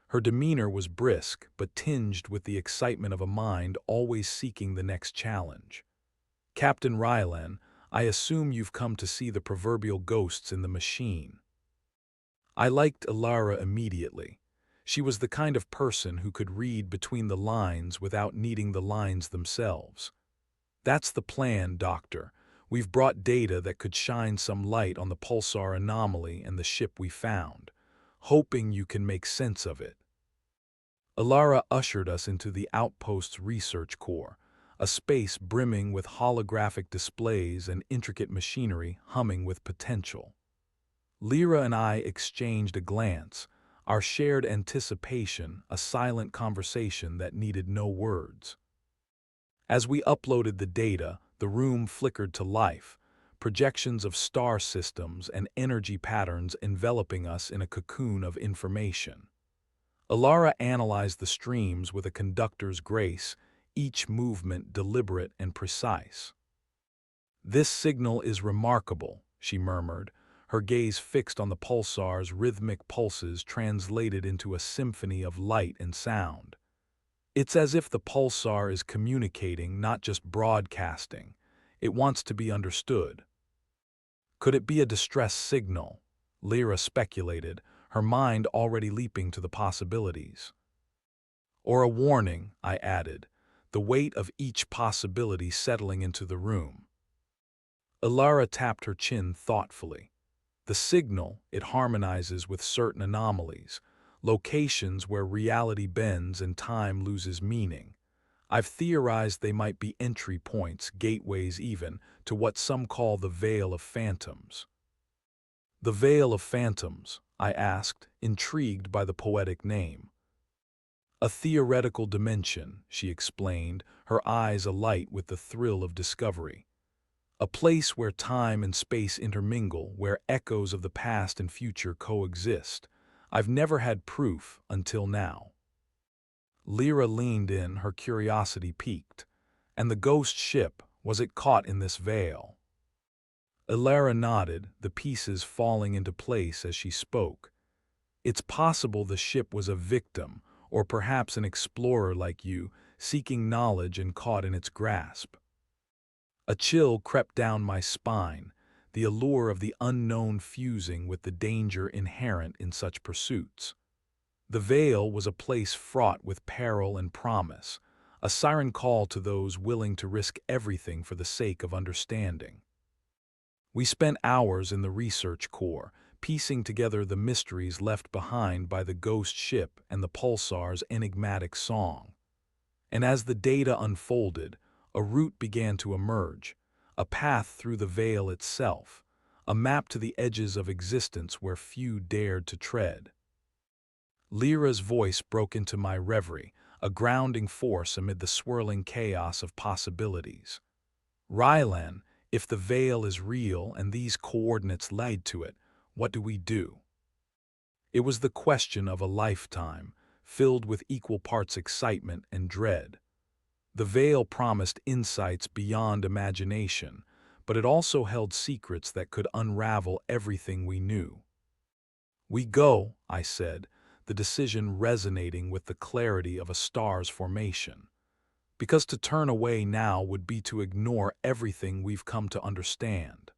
Her demeanor was brisk, but tinged with the excitement of a mind always seeking the next challenge. "Captain Rylan, I assume you've come to see the proverbial ghosts in the machine." I liked Ilara immediately. She was the kind of person who could read between the lines without needing the lines themselves. "That's the plan, Doctor. We've brought data that could shine some light on the pulsar anomaly and the ship we found, hoping you can make sense of it." Ilara ushered us into the outpost's research core, a space brimming with holographic displays and intricate machinery humming with potential. Lira and I exchanged a glance, our shared anticipation a silent conversation that needed no words. As we uploaded the data, the room flickered to life, projections of star systems and energy patterns enveloping us in a cocoon of information. Ilara analyzed the streams with a conductor's grace, each movement deliberate and precise. "This signal is remarkable," she murmured, her gaze fixed on the pulsar's rhythmic pulses translated into a symphony of light and sound. "It's as if the pulsar is communicating, not just broadcasting. It wants to be understood." "Could it be a distress signal?" Lira speculated, her mind already leaping to the possibilities. Or a warning, I added, the weight of each possibility settling into the room. Lira tapped her chin thoughtfully. The signal, it harmonizes with certain anomalies, locations where reality bends and time loses meaning. I've theorized they might be entry points, gateways even, to what some call the Veil of Phantoms. The Veil of Phantoms, I asked, intrigued by the poetic name. A theoretical dimension, she explained, her eyes alight with the thrill of discovery. A place where time and space intermingle, where echoes of the past and future coexist. I've never had proof until now. Lira leaned in, her curiosity piqued. And the ghost ship, was it caught in this veil? Lira nodded, the pieces falling into place as she spoke. It's possible the ship was a victim, or perhaps an explorer like you, seeking knowledge and caught in its grasp. A chill crept down my spine, the allure of the unknown fusing with the danger inherent in such pursuits. The Veil was a place fraught with peril and promise, a siren call to those willing to risk everything for the sake of understanding. We spent hours in the research core, piecing together the mysteries left behind by the ghost ship and the pulsar's enigmatic song. And as the data unfolded, a route began to emerge, a path through the veil itself, a map to the edges of existence where few dared to tread. Lira's voice broke into my reverie, a grounding force amid the swirling chaos of possibilities. Rylan, if the veil is real and these coordinates lead to it, what do we do? It was the question of a lifetime, filled with equal parts excitement and dread. The veil promised insights beyond imagination, but it also held secrets that could unravel everything we knew. We go, I said, the decision resonating with the clarity of a star's formation. Because to turn away now would be to ignore everything we've come to understand.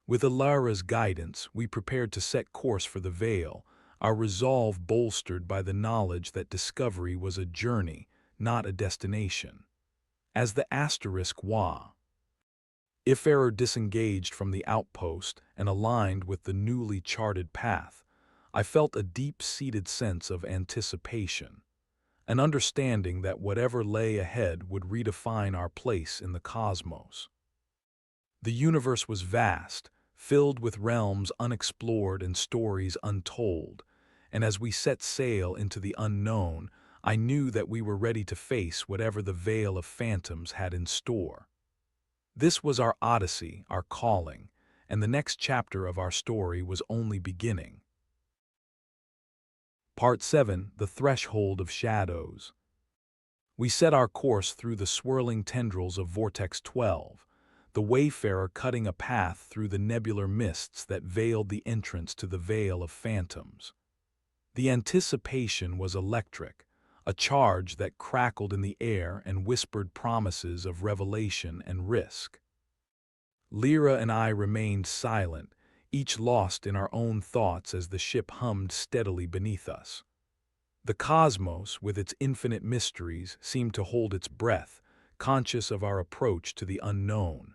With Lira's guidance, we prepared to set course for the veil, our resolve bolstered by the knowledge that discovery was a journey, not a destination. As the asterisk Wayfarer disengaged from the outpost and aligned with the newly charted path, I felt a deep-seated sense of anticipation, an understanding that whatever lay ahead would redefine our place in the cosmos. The universe was vast, filled with realms unexplored and stories untold, and as we set sail into the unknown, I knew that we were ready to face whatever the Veil of Phantoms had in store. This was our odyssey, our calling, and the next chapter of our story was only beginning. Part 7, The Threshold of Shadows. We set our course through the swirling tendrils of Vortex 12, the Wayfarer cutting a path through the nebular mists that veiled the entrance to the Veil of Phantoms. The anticipation was electric, a charge that crackled in the air and whispered promises of revelation and risk. Lira and I remained silent, each lost in our own thoughts as the ship hummed steadily beneath us. The cosmos, with its infinite mysteries, seemed to hold its breath, conscious of our approach to the unknown.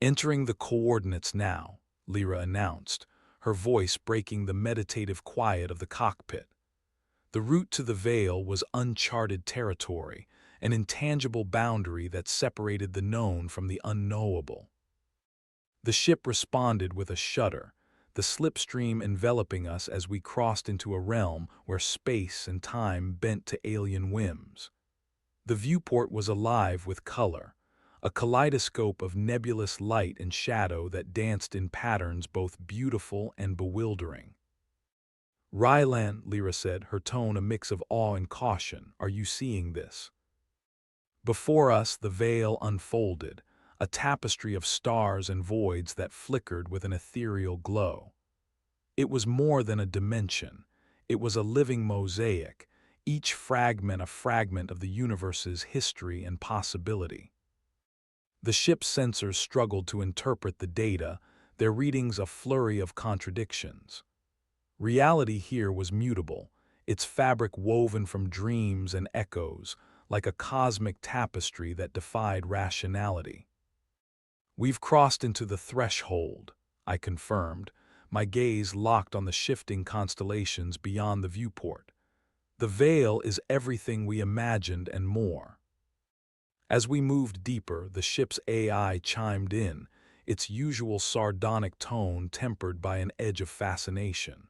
Entering the coordinates now, Lira announced, her voice breaking the meditative quiet of the cockpit. The route to the veil was uncharted territory, an intangible boundary that separated the known from the unknowable. The ship responded with a shudder, the slipstream enveloping us as we crossed into a realm where space and time bent to alien whims. The viewport was alive with color, a kaleidoscope of nebulous light and shadow that danced in patterns both beautiful and bewildering. Rylan, Lira said, her tone a mix of awe and caution, are you seeing this? Before us the veil unfolded, a tapestry of stars and voids that flickered with an ethereal glow. It was more than a dimension. It was a living mosaic, each fragment a fragment of the universe's history and possibility. The ship's sensors struggled to interpret the data, their readings a flurry of contradictions. Reality here was mutable, its fabric woven from dreams and echoes, like a cosmic tapestry that defied rationality. "We've crossed into the threshold," I confirmed, my gaze locked on the shifting constellations beyond the viewport. "The veil is everything we imagined and more." As we moved deeper, the ship's AI chimed in, its usual sardonic tone tempered by an edge of fascination.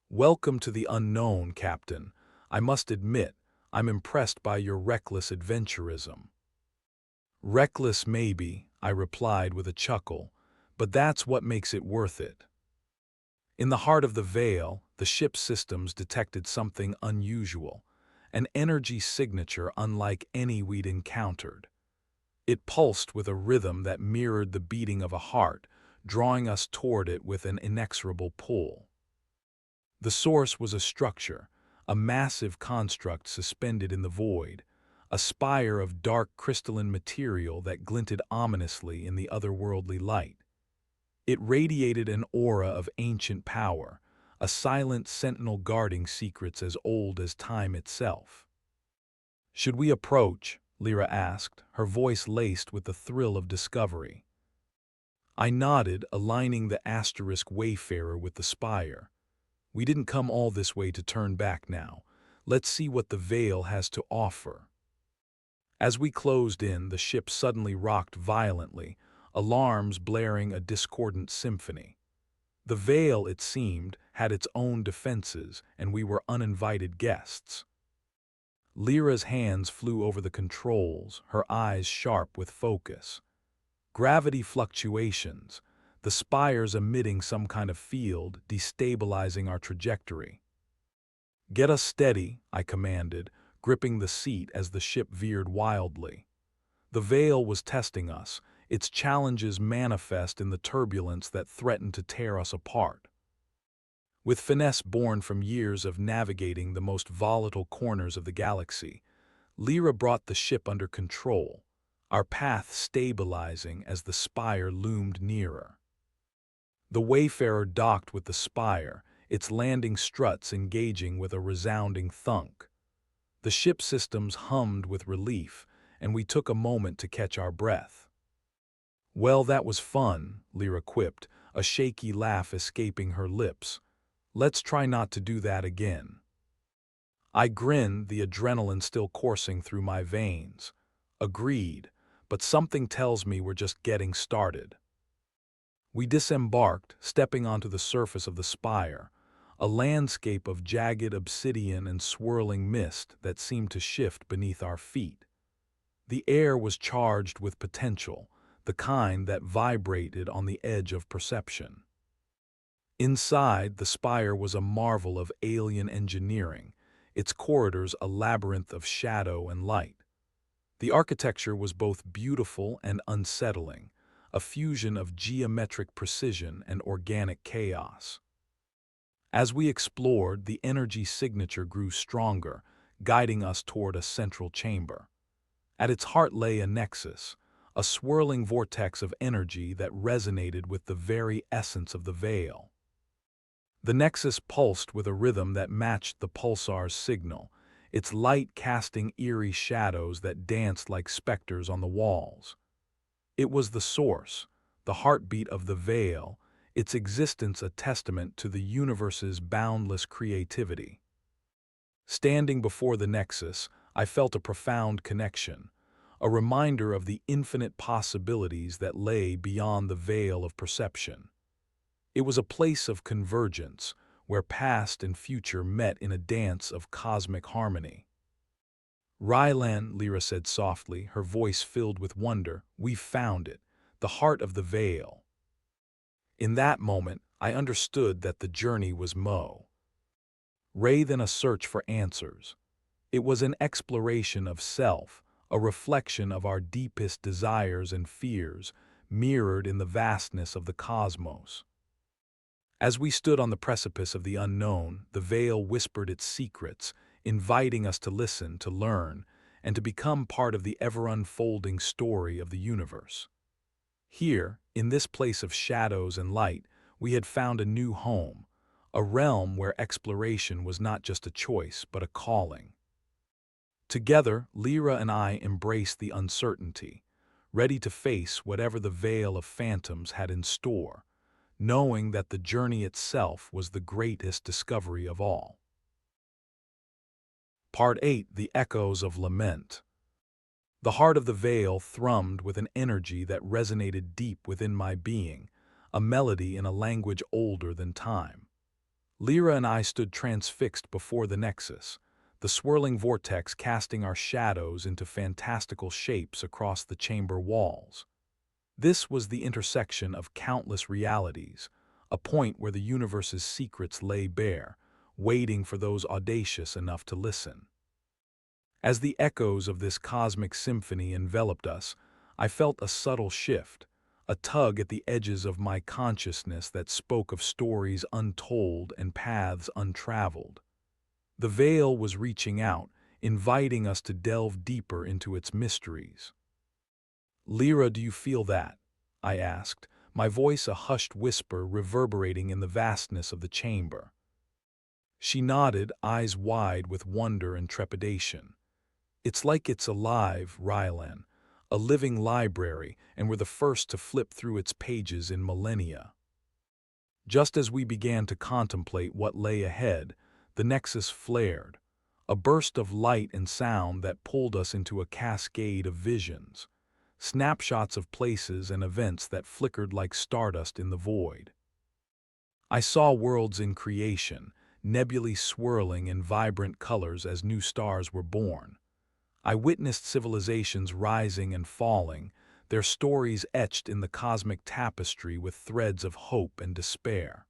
"Welcome to the unknown, Captain. I must admit, I'm impressed by your reckless adventurism." "Reckless, maybe," I replied with a chuckle, "but that's what makes it worth it." In the heart of the veil, the ship's systems detected something unusual, an energy signature unlike any we'd encountered. It pulsed with a rhythm that mirrored the beating of a heart, drawing us toward it with an inexorable pull. The source was a structure, a massive construct suspended in the void, a spire of dark crystalline material that glinted ominously in the otherworldly light. It radiated an aura of ancient power, a silent sentinel guarding secrets as old as time itself. "Should we approach?" Lira asked, her voice laced with the thrill of discovery. I nodded, aligning the asterisk Wayfarer with the spire. "We didn't come all this way to turn back now. Let's see what the veil has to offer." As we closed in, the ship suddenly rocked violently, alarms blaring a discordant symphony. The veil, it seemed, had its own defenses, and we were uninvited guests. Lyra's hands flew over the controls, her eyes sharp with focus. Gravity fluctuations, the spires emitting some kind of field, destabilizing our trajectory. "Get us steady," I commanded, gripping the seat as the ship veered wildly. The veil was testing us, its challenges manifest in the turbulence that threatened to tear us apart. With finesse born from years of navigating the most volatile corners of the galaxy, Lira brought the ship under control, our path stabilizing as the spire loomed nearer. The Wayfarer docked with the spire, its landing struts engaging with a resounding thunk. The ship systems hummed with relief, and we took a moment to catch our breath. "Well, that was fun," Lira quipped, a shaky laugh escaping her lips. "Let's try not to do that again." I grinned, the adrenaline still coursing through my veins. "Agreed, but something tells me we're just getting started." We disembarked, stepping onto the surface of the spire, a landscape of jagged obsidian and swirling mist that seemed to shift beneath our feet. The air was charged with potential, the kind that vibrated on the edge of perception. Inside, the spire was a marvel of alien engineering, its corridors a labyrinth of shadow and light. The architecture was both beautiful and unsettling, a fusion of geometric precision and organic chaos. As we explored, the energy signature grew stronger, guiding us toward a central chamber. At its heart lay a nexus, a swirling vortex of energy that resonated with the very essence of the veil. The nexus pulsed with a rhythm that matched the pulsar's signal, its light casting eerie shadows that danced like specters on the walls. It was the source, the heartbeat of the veil, its existence a testament to the universe's boundless creativity. Standing before the nexus, I felt a profound connection, a reminder of the infinite possibilities that lay beyond the veil of perception. It was a place of convergence, where past and future met in a dance of cosmic harmony. "Rylan," Lira said softly, her voice filled with wonder, "we've found it, the heart of the veil." In that moment, I understood that the journey was more than a search for answers. It was an exploration of self, a reflection of our deepest desires and fears, mirrored in the vastness of the cosmos. As we stood on the precipice of the unknown, the veil whispered its secrets, inviting us to listen, to learn, and to become part of the ever-unfolding story of the universe. Here, in this place of shadows and light, we had found a new home, a realm where exploration was not just a choice but a calling. Together, Lira and I embraced the uncertainty, ready to face whatever the veil of phantoms had in store, knowing that the journey itself was the greatest discovery of all. Part 8: The Echoes of Lament. The heart of the veil thrummed with an energy that resonated deep within my being, a melody in a language older than time. Lira and I stood transfixed before the nexus, the swirling vortex casting our shadows into fantastical shapes across the chamber walls. This was the intersection of countless realities, a point where the universe's secrets lay bare, waiting for those audacious enough to listen. As the echoes of this cosmic symphony enveloped us, I felt a subtle shift, a tug at the edges of my consciousness that spoke of stories untold and paths untraveled. The veil was reaching out, inviting us to delve deeper into its mysteries. "Lira, do you feel that?" I asked, my voice a hushed whisper reverberating in the vastness of the chamber. She nodded, eyes wide with wonder and trepidation. "It's like it's alive, Rylan, a living library, and we're the first to flip through its pages in millennia." Just as we began to contemplate what lay ahead, the nexus flared, a burst of light and sound that pulled us into a cascade of visions, snapshots of places and events that flickered like stardust in the void. I saw worlds in creation, nebulae swirling in vibrant colors as new stars were born. I witnessed civilizations rising and falling, their stories etched in the cosmic tapestry with threads of hope and despair.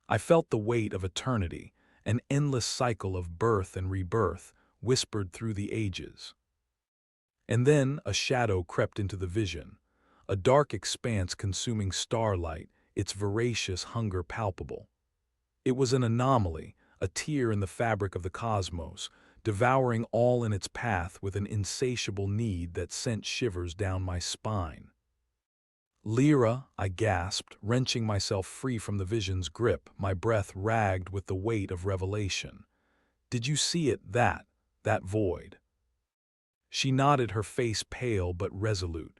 I felt the weight of eternity, an endless cycle of birth and rebirth, whispered through the ages. And then a shadow crept into the vision, a dark expanse consuming starlight, its voracious hunger palpable. It was an anomaly, a tear in the fabric of the cosmos, devouring all in its path with an insatiable need that sent shivers down my spine. "Lira," I gasped, wrenching myself free from the vision's grip, my breath ragged with the weight of revelation. "Did you see it, that void?" She nodded, her face pale but resolute.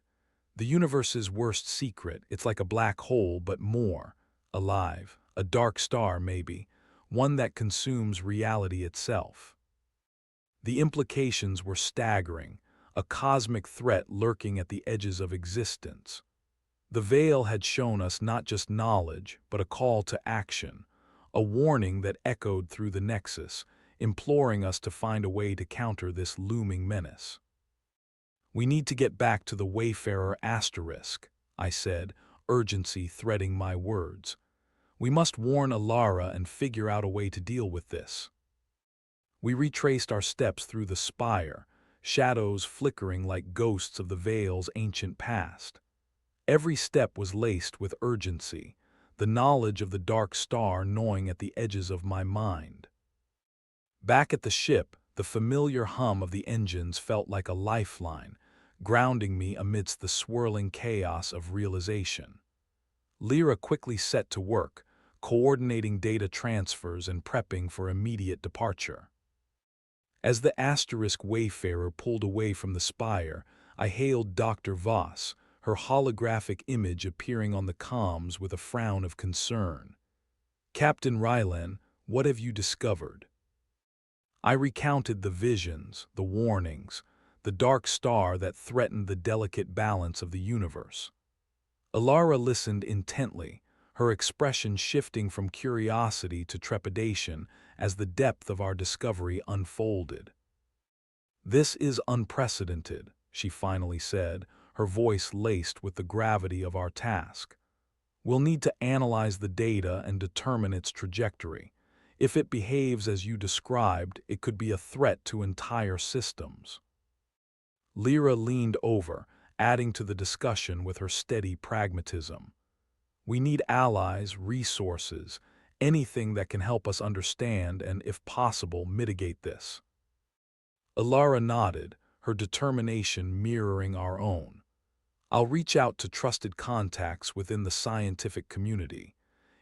"The universe's worst secret, it's like a black hole but more alive, a dark star maybe, one that consumes reality itself." The implications were staggering, a cosmic threat lurking at the edges of existence. The veil had shown us not just knowledge, but a call to action, a warning that echoed through the nexus, imploring us to find a way to counter this looming menace. "We need to get back to the Wayfarer asterisk," I said, urgency threading my words. "We must warn Alara and figure out a way to deal with this." We retraced our steps through the spire, shadows flickering like ghosts of the veil's ancient past. Every step was laced with urgency, the knowledge of the dark star gnawing at the edges of my mind. Back at the ship, the familiar hum of the engines felt like a lifeline, grounding me amidst the swirling chaos of realization. Lira quickly set to work, coordinating data transfers and prepping for immediate departure. As the asterisk Wayfarer pulled away from the spire, I hailed Dr. Voss, her holographic image appearing on the comms with a frown of concern. "Captain Rylan, what have you discovered?" I recounted the visions, the warnings, the dark star that threatened the delicate balance of the universe. Alara listened intently, her expression shifting from curiosity to trepidation as the depth of our discovery unfolded. "This is unprecedented," she finally said, her voice laced with the gravity of our task. "We'll need to analyze the data and determine its trajectory. If it behaves as you described, it could be a threat to entire systems." Lira leaned over, adding to the discussion with her steady pragmatism. "We need allies, resources, anything that can help us understand and, if possible, mitigate this." Alara nodded, her determination mirroring our own. "I'll reach out to trusted contacts within the scientific community.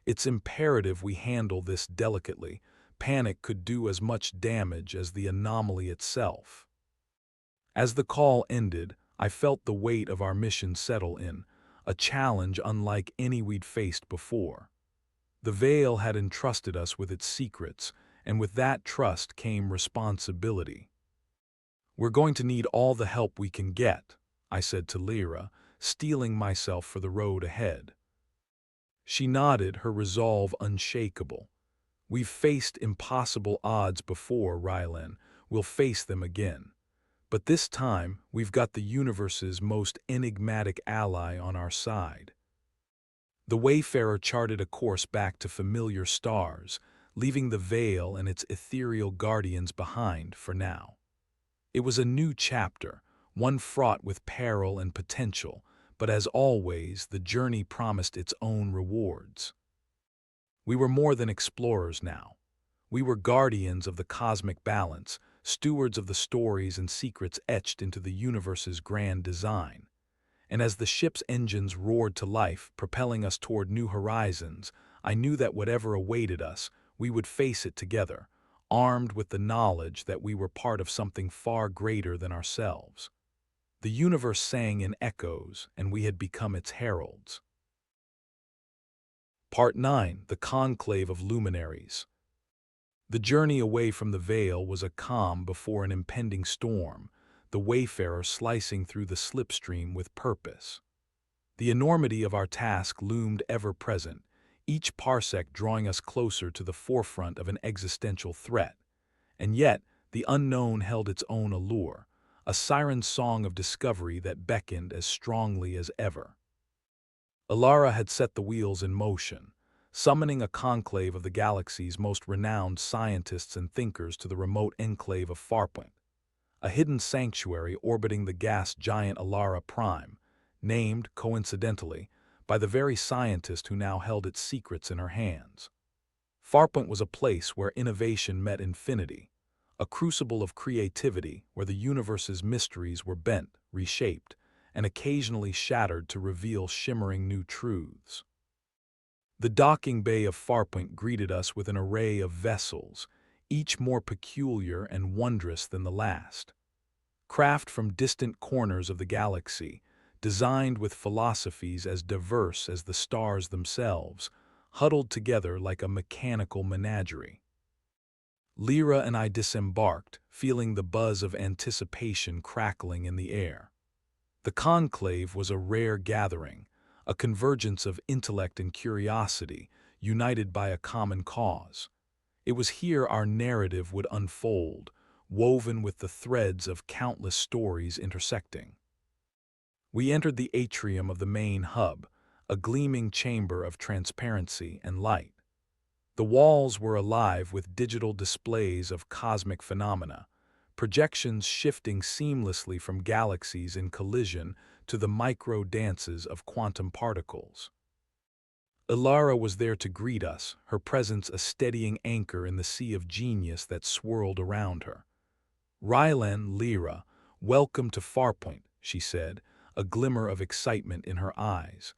It's imperative we handle this delicately. Panic could do as much damage as the anomaly itself. As the call ended, I felt the weight of our mission settle in, a challenge unlike any we'd faced before. The Veil had entrusted us with its secrets, and with that trust came responsibility. "We're going to need all the help we can get," I said to Lira, steeling myself for the road ahead. She nodded, her resolve unshakable. "We've faced impossible odds before, Rylan. We'll face them again. But this time, we've got the universe's most enigmatic ally on our side." The Wayfarer charted a course back to familiar stars, leaving the Veil and its ethereal guardians behind for now. It was a new chapter, one fraught with peril and potential, but as always, the journey promised its own rewards. We were more than explorers now. We were guardians of the cosmic balance, stewards of the stories and secrets etched into the universe's grand design. And as the ship's engines roared to life, propelling us toward new horizons, I knew that whatever awaited us, we would face it together, armed with the knowledge that we were part of something far greater than ourselves. The universe sang in echoes, and we had become its heralds. Part 9. The Conclave of Luminaries. The journey away from the Veil was a calm before an impending storm, the Wayfarer slicing through the slipstream with purpose. The enormity of our task loomed ever-present, each parsec drawing us closer to the forefront of an existential threat. And yet, the unknown held its own allure, a siren song of discovery that beckoned as strongly as ever. Lira had set the wheels in motion, summoning a conclave of the galaxy's most renowned scientists and thinkers to the remote enclave of Farpoint, a hidden sanctuary orbiting the gas giant Lira Prime, named, coincidentally, by the very scientist who now held its secrets in her hands. Farpoint was a place where innovation met infinity, a crucible of creativity where the universe's mysteries were bent, reshaped, and occasionally shattered to reveal shimmering new truths. The docking bay of Farpoint greeted us with an array of vessels, each more peculiar and wondrous than the last. Craft from distant corners of the galaxy, designed with philosophies as diverse as the stars themselves, huddled together like a mechanical menagerie. Lira and I disembarked, feeling the buzz of anticipation crackling in the air. The conclave was a rare gathering, a convergence of intellect and curiosity, united by a common cause. It was here our narrative would unfold, woven with the threads of countless stories intersecting. We entered the atrium of the main hub, a gleaming chamber of transparency and light. The walls were alive with digital displays of cosmic phenomena, projections shifting seamlessly from galaxies in collision to the micro-dances of quantum particles. Lira was there to greet us, her presence a steadying anchor in the sea of genius that swirled around her. "Rylan, Lira, welcome to Farpoint," she said, a glimmer of excitement in her eyes.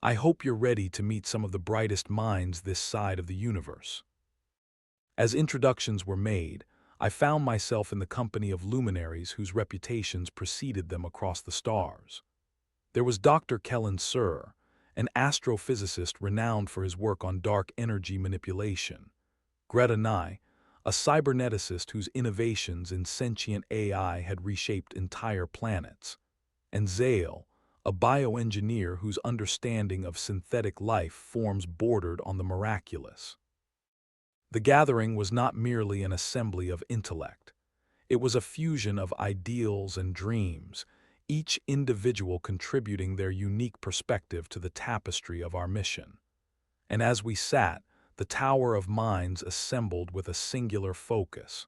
"I hope you're ready to meet some of the brightest minds this side of the universe." As introductions were made, I found myself in the company of luminaries whose reputations preceded them across the stars. There was Dr. Kellen Sir, an astrophysicist renowned for his work on dark energy manipulation; Greta Nye, a cyberneticist whose innovations in sentient AI had reshaped entire planets; and Zale, a bioengineer whose understanding of synthetic life forms bordered on the miraculous. The gathering was not merely an assembly of intellect. It was a fusion of ideals and dreams, each individual contributing their unique perspective to the tapestry of our mission. And as we sat, the Tower of Minds assembled with a singular focus,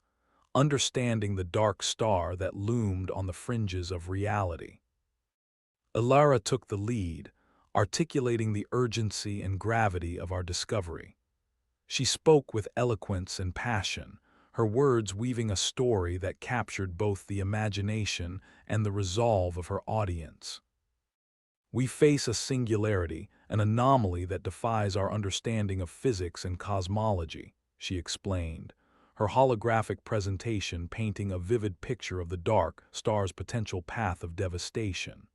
understanding the dark star that loomed on the fringes of reality. Lira took the lead, articulating the urgency and gravity of our discovery. She spoke with eloquence and passion, her words weaving a story that captured both the imagination and the resolve of her audience. "We face a singularity, an anomaly that defies our understanding of physics and cosmology, she explained, her holographic presentation painting a vivid picture of the dark star's potential path of devastation.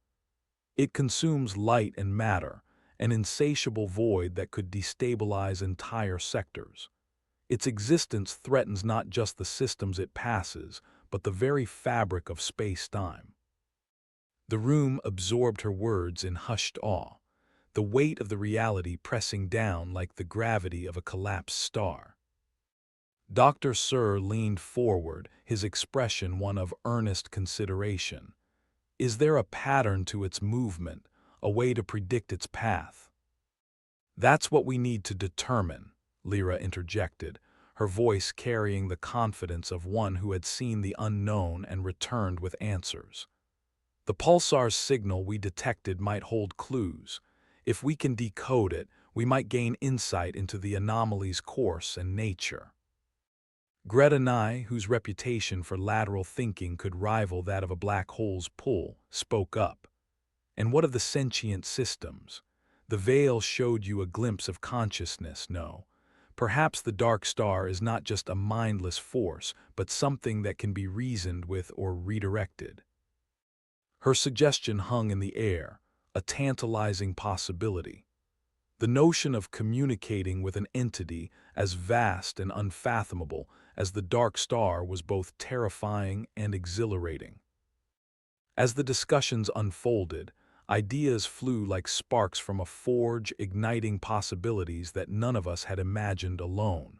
It consumes light and matter, an insatiable void that could destabilize entire sectors. Its existence threatens not just the systems it passes, but the very fabric of space-time. The room absorbed her words in hushed awe, the weight of the reality pressing down like the gravity of a collapsed star. Dr. Sir leaned forward, his expression one of earnest consideration. Is there a pattern to its movement, a way to predict its path? That's what we need to determine, Lira interjected, her voice carrying the confidence of one who had seen the unknown and returned with answers. The pulsar's signal we detected might hold clues. If we can decode it, we might gain insight into the anomaly's course and nature. Greta Nye, whose reputation for lateral thinking could rival that of a black hole's pull, spoke up. And what of the sentient systems? The veil showed you a glimpse of consciousness, no? Perhaps the dark star is not just a mindless force, but something that can be reasoned with or redirected. Her suggestion hung in the air, a tantalizing possibility. The notion of communicating with an entity as vast and unfathomable as the dark star was both terrifying and exhilarating. As the discussions unfolded, ideas flew like sparks from a forge, igniting possibilities that none of us had imagined alone.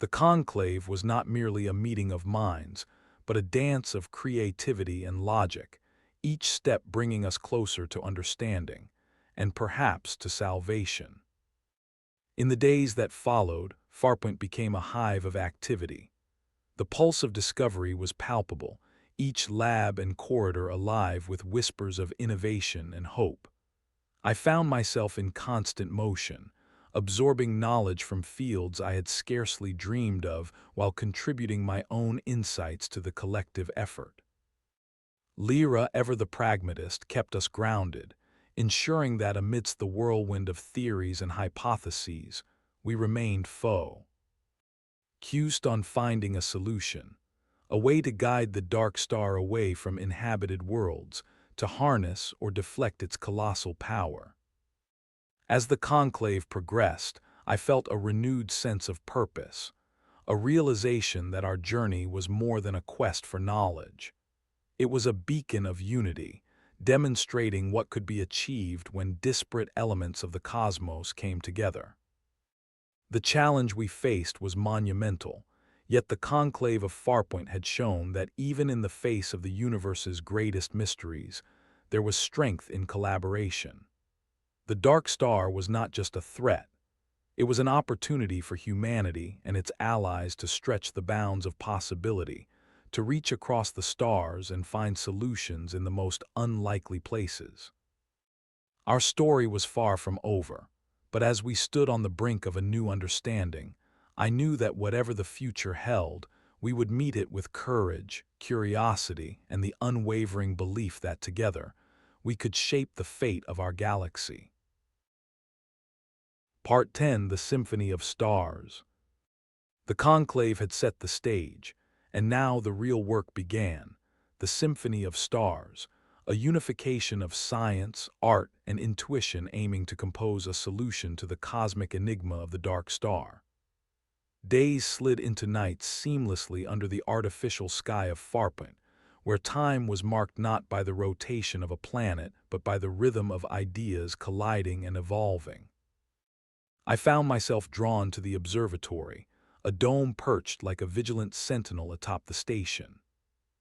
The conclave was not merely a meeting of minds, but a dance of creativity and logic, each step bringing us closer to understanding, and perhaps to salvation. In the days that followed, Farpoint became a hive of activity. The pulse of discovery was palpable, each lab and corridor alive with whispers of innovation and hope. I found myself in constant motion, absorbing knowledge from fields I had scarcely dreamed of while contributing my own insights to the collective effort. Lira, ever the pragmatist, kept us grounded, ensuring that amidst the whirlwind of theories and hypotheses, we remained focused on finding a solution, a way to guide the dark star away from inhabited worlds, to harness or deflect its colossal power. As the conclave progressed, I felt a renewed sense of purpose, a realization that our journey was more than a quest for knowledge. It was a beacon of unity, demonstrating what could be achieved when disparate elements of the cosmos came together. The challenge we faced was monumental, yet the conclave of Farpoint had shown that even in the face of the universe's greatest mysteries, there was strength in collaboration. The dark star was not just a threat. It was an opportunity for humanity and its allies to stretch the bounds of possibility, to reach across the stars and find solutions in the most unlikely places. Our story was far from over, but as we stood on the brink of a new understanding, I knew that whatever the future held, we would meet it with courage, curiosity, and the unwavering belief that together, we could shape the fate of our galaxy. Part 10: The Symphony of Stars. The conclave had set the stage, and now the real work began, the Symphony of Stars, a unification of science, art, and intuition aiming to compose a solution to the cosmic enigma of the dark star. Days slid into nights seamlessly under the artificial sky of Farpoint, where time was marked not by the rotation of a planet, but by the rhythm of ideas colliding and evolving. I found myself drawn to the observatory, a dome perched like a vigilant sentinel atop the station.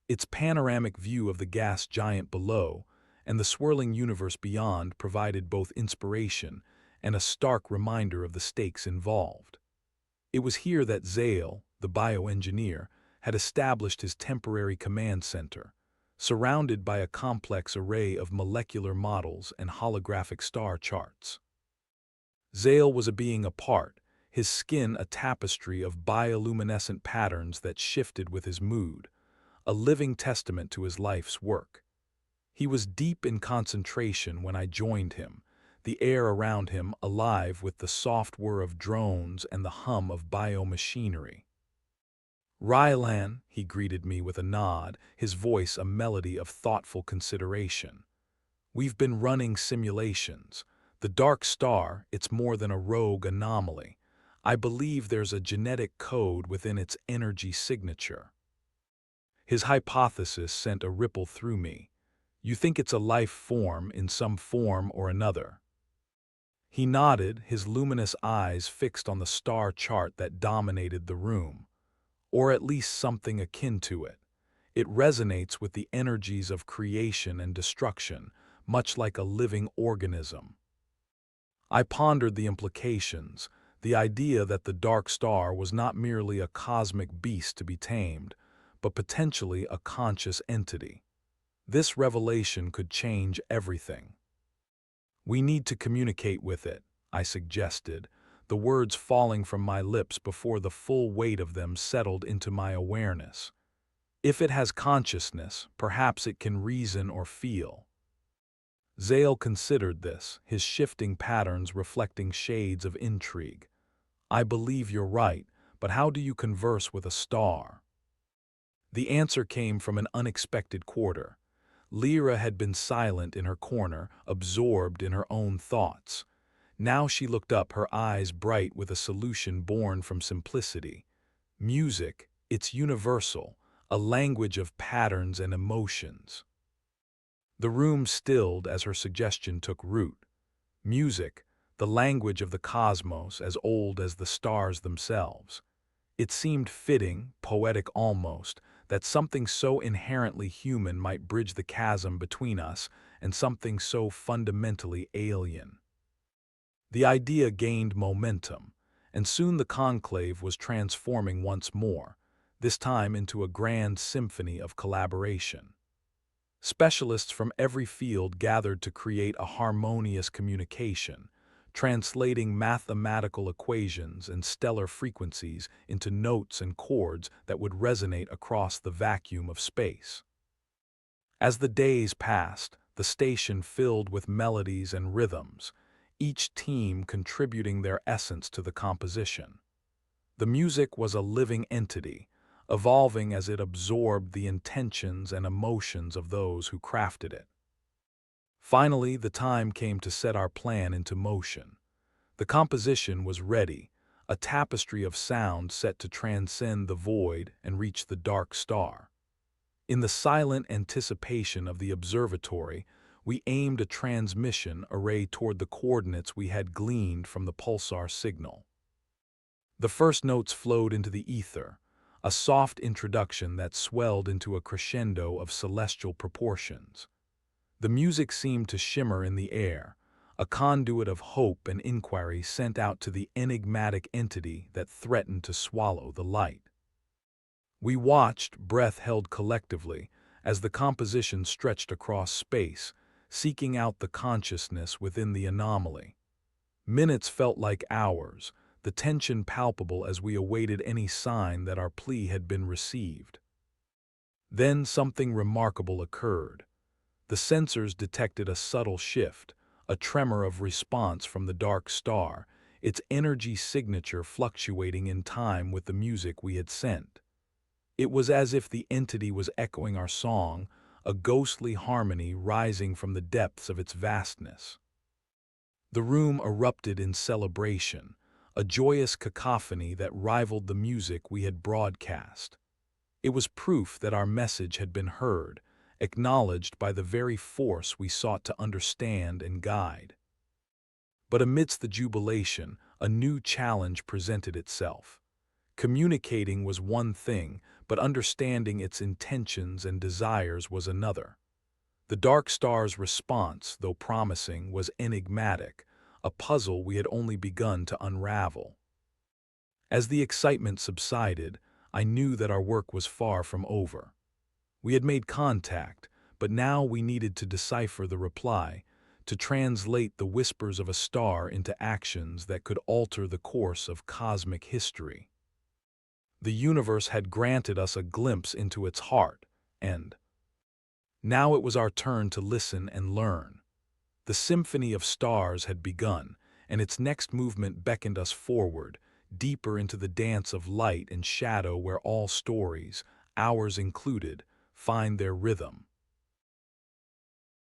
Its panoramic view of the gas giant below and the swirling universe beyond provided both inspiration and a stark reminder of the stakes involved. It was here that Zale, the bioengineer, had established his temporary command center, surrounded by a complex array of molecular models and holographic star charts. Zale was a being apart, his skin a tapestry of bioluminescent patterns that shifted with his mood, a living testament to his life's work. He was deep in concentration when I joined him, the air around him alive with the soft whir of drones and the hum of biomachinery. "Rylan," he greeted me with a nod, his voice a melody of thoughtful consideration. "We've been running simulations. The dark star, it's more than a rogue anomaly. I believe there's a genetic code within its energy signature." His hypothesis sent a ripple through me. "You think it's a life form in some form or another?" He nodded, his luminous eyes fixed on the star chart that dominated the room. "Or at least something akin to it. It resonates with the energies of creation and destruction, much like a living organism." I pondered the implications, the idea that the dark star was not merely a cosmic beast to be tamed, but potentially a conscious entity. This revelation could change everything. "We need to communicate with it," I suggested, the words falling from my lips before the full weight of them settled into my awareness. "If it has consciousness, perhaps it can reason or feel." Zale considered this, his shifting patterns reflecting shades of intrigue. "I believe you're right, but how do you converse with a star?" The answer came from an unexpected quarter. Lira had been silent in her corner, absorbed in her own thoughts. Now she looked up, her eyes bright with a solution born from simplicity. "Music, it's universal, a language of patterns and emotions." The room stilled as her suggestion took root. Music, the language of the cosmos as old as the stars themselves. It seemed fitting, poetic almost, that something so inherently human might bridge the chasm between us and something so fundamentally alien. The idea gained momentum, and soon the conclave was transforming once more, this time into a grand symphony of collaboration. Specialists from every field gathered to create a harmonious communication, translating mathematical equations and stellar frequencies into notes and chords that would resonate across the vacuum of space. As the days passed, the station filled with melodies and rhythms, each team contributing their essence to the composition. The music was a living entity, evolving as it absorbed the intentions and emotions of those who crafted it. Finally, the time came to set our plan into motion. The composition was ready, a tapestry of sound set to transcend the void and reach the dark star. In the silent anticipation of the observatory, we aimed a transmission array toward the coordinates we had gleaned from the pulsar signal. The first notes flowed into the ether, a soft introduction that swelled into a crescendo of celestial proportions. The music seemed to shimmer in the air, a conduit of hope and inquiry sent out to the enigmatic entity that threatened to swallow the light. We watched, breath held collectively, as the composition stretched across space, seeking out the consciousness within the anomaly. Minutes felt like hours, the tension palpable as we awaited any sign that our plea had been received. Then something remarkable occurred. The sensors detected a subtle shift, a tremor of response from the dark star, its energy signature fluctuating in time with the music we had sent. It was as if the entity was echoing our song, a ghostly harmony rising from the depths of its vastness. The room erupted in celebration, a joyous cacophony that rivaled the music we had broadcast. It was proof that our message had been heard, acknowledged by the very force we sought to understand and guide. But amidst the jubilation, a new challenge presented itself. Communicating was one thing, but understanding its intentions and desires was another. The dark star's response, though promising, was enigmatic, a puzzle we had only begun to unravel. As the excitement subsided, I knew that our work was far from over. We had made contact, but now we needed to decipher the reply, to translate the whispers of a star into actions that could alter the course of cosmic history. The universe had granted us a glimpse into its heart, and now it was our turn to listen and learn. The The symphony of stars had begun, and its next movement beckoned us forward, deeper into the dance of light and shadow where all stories, ours included, find their rhythm.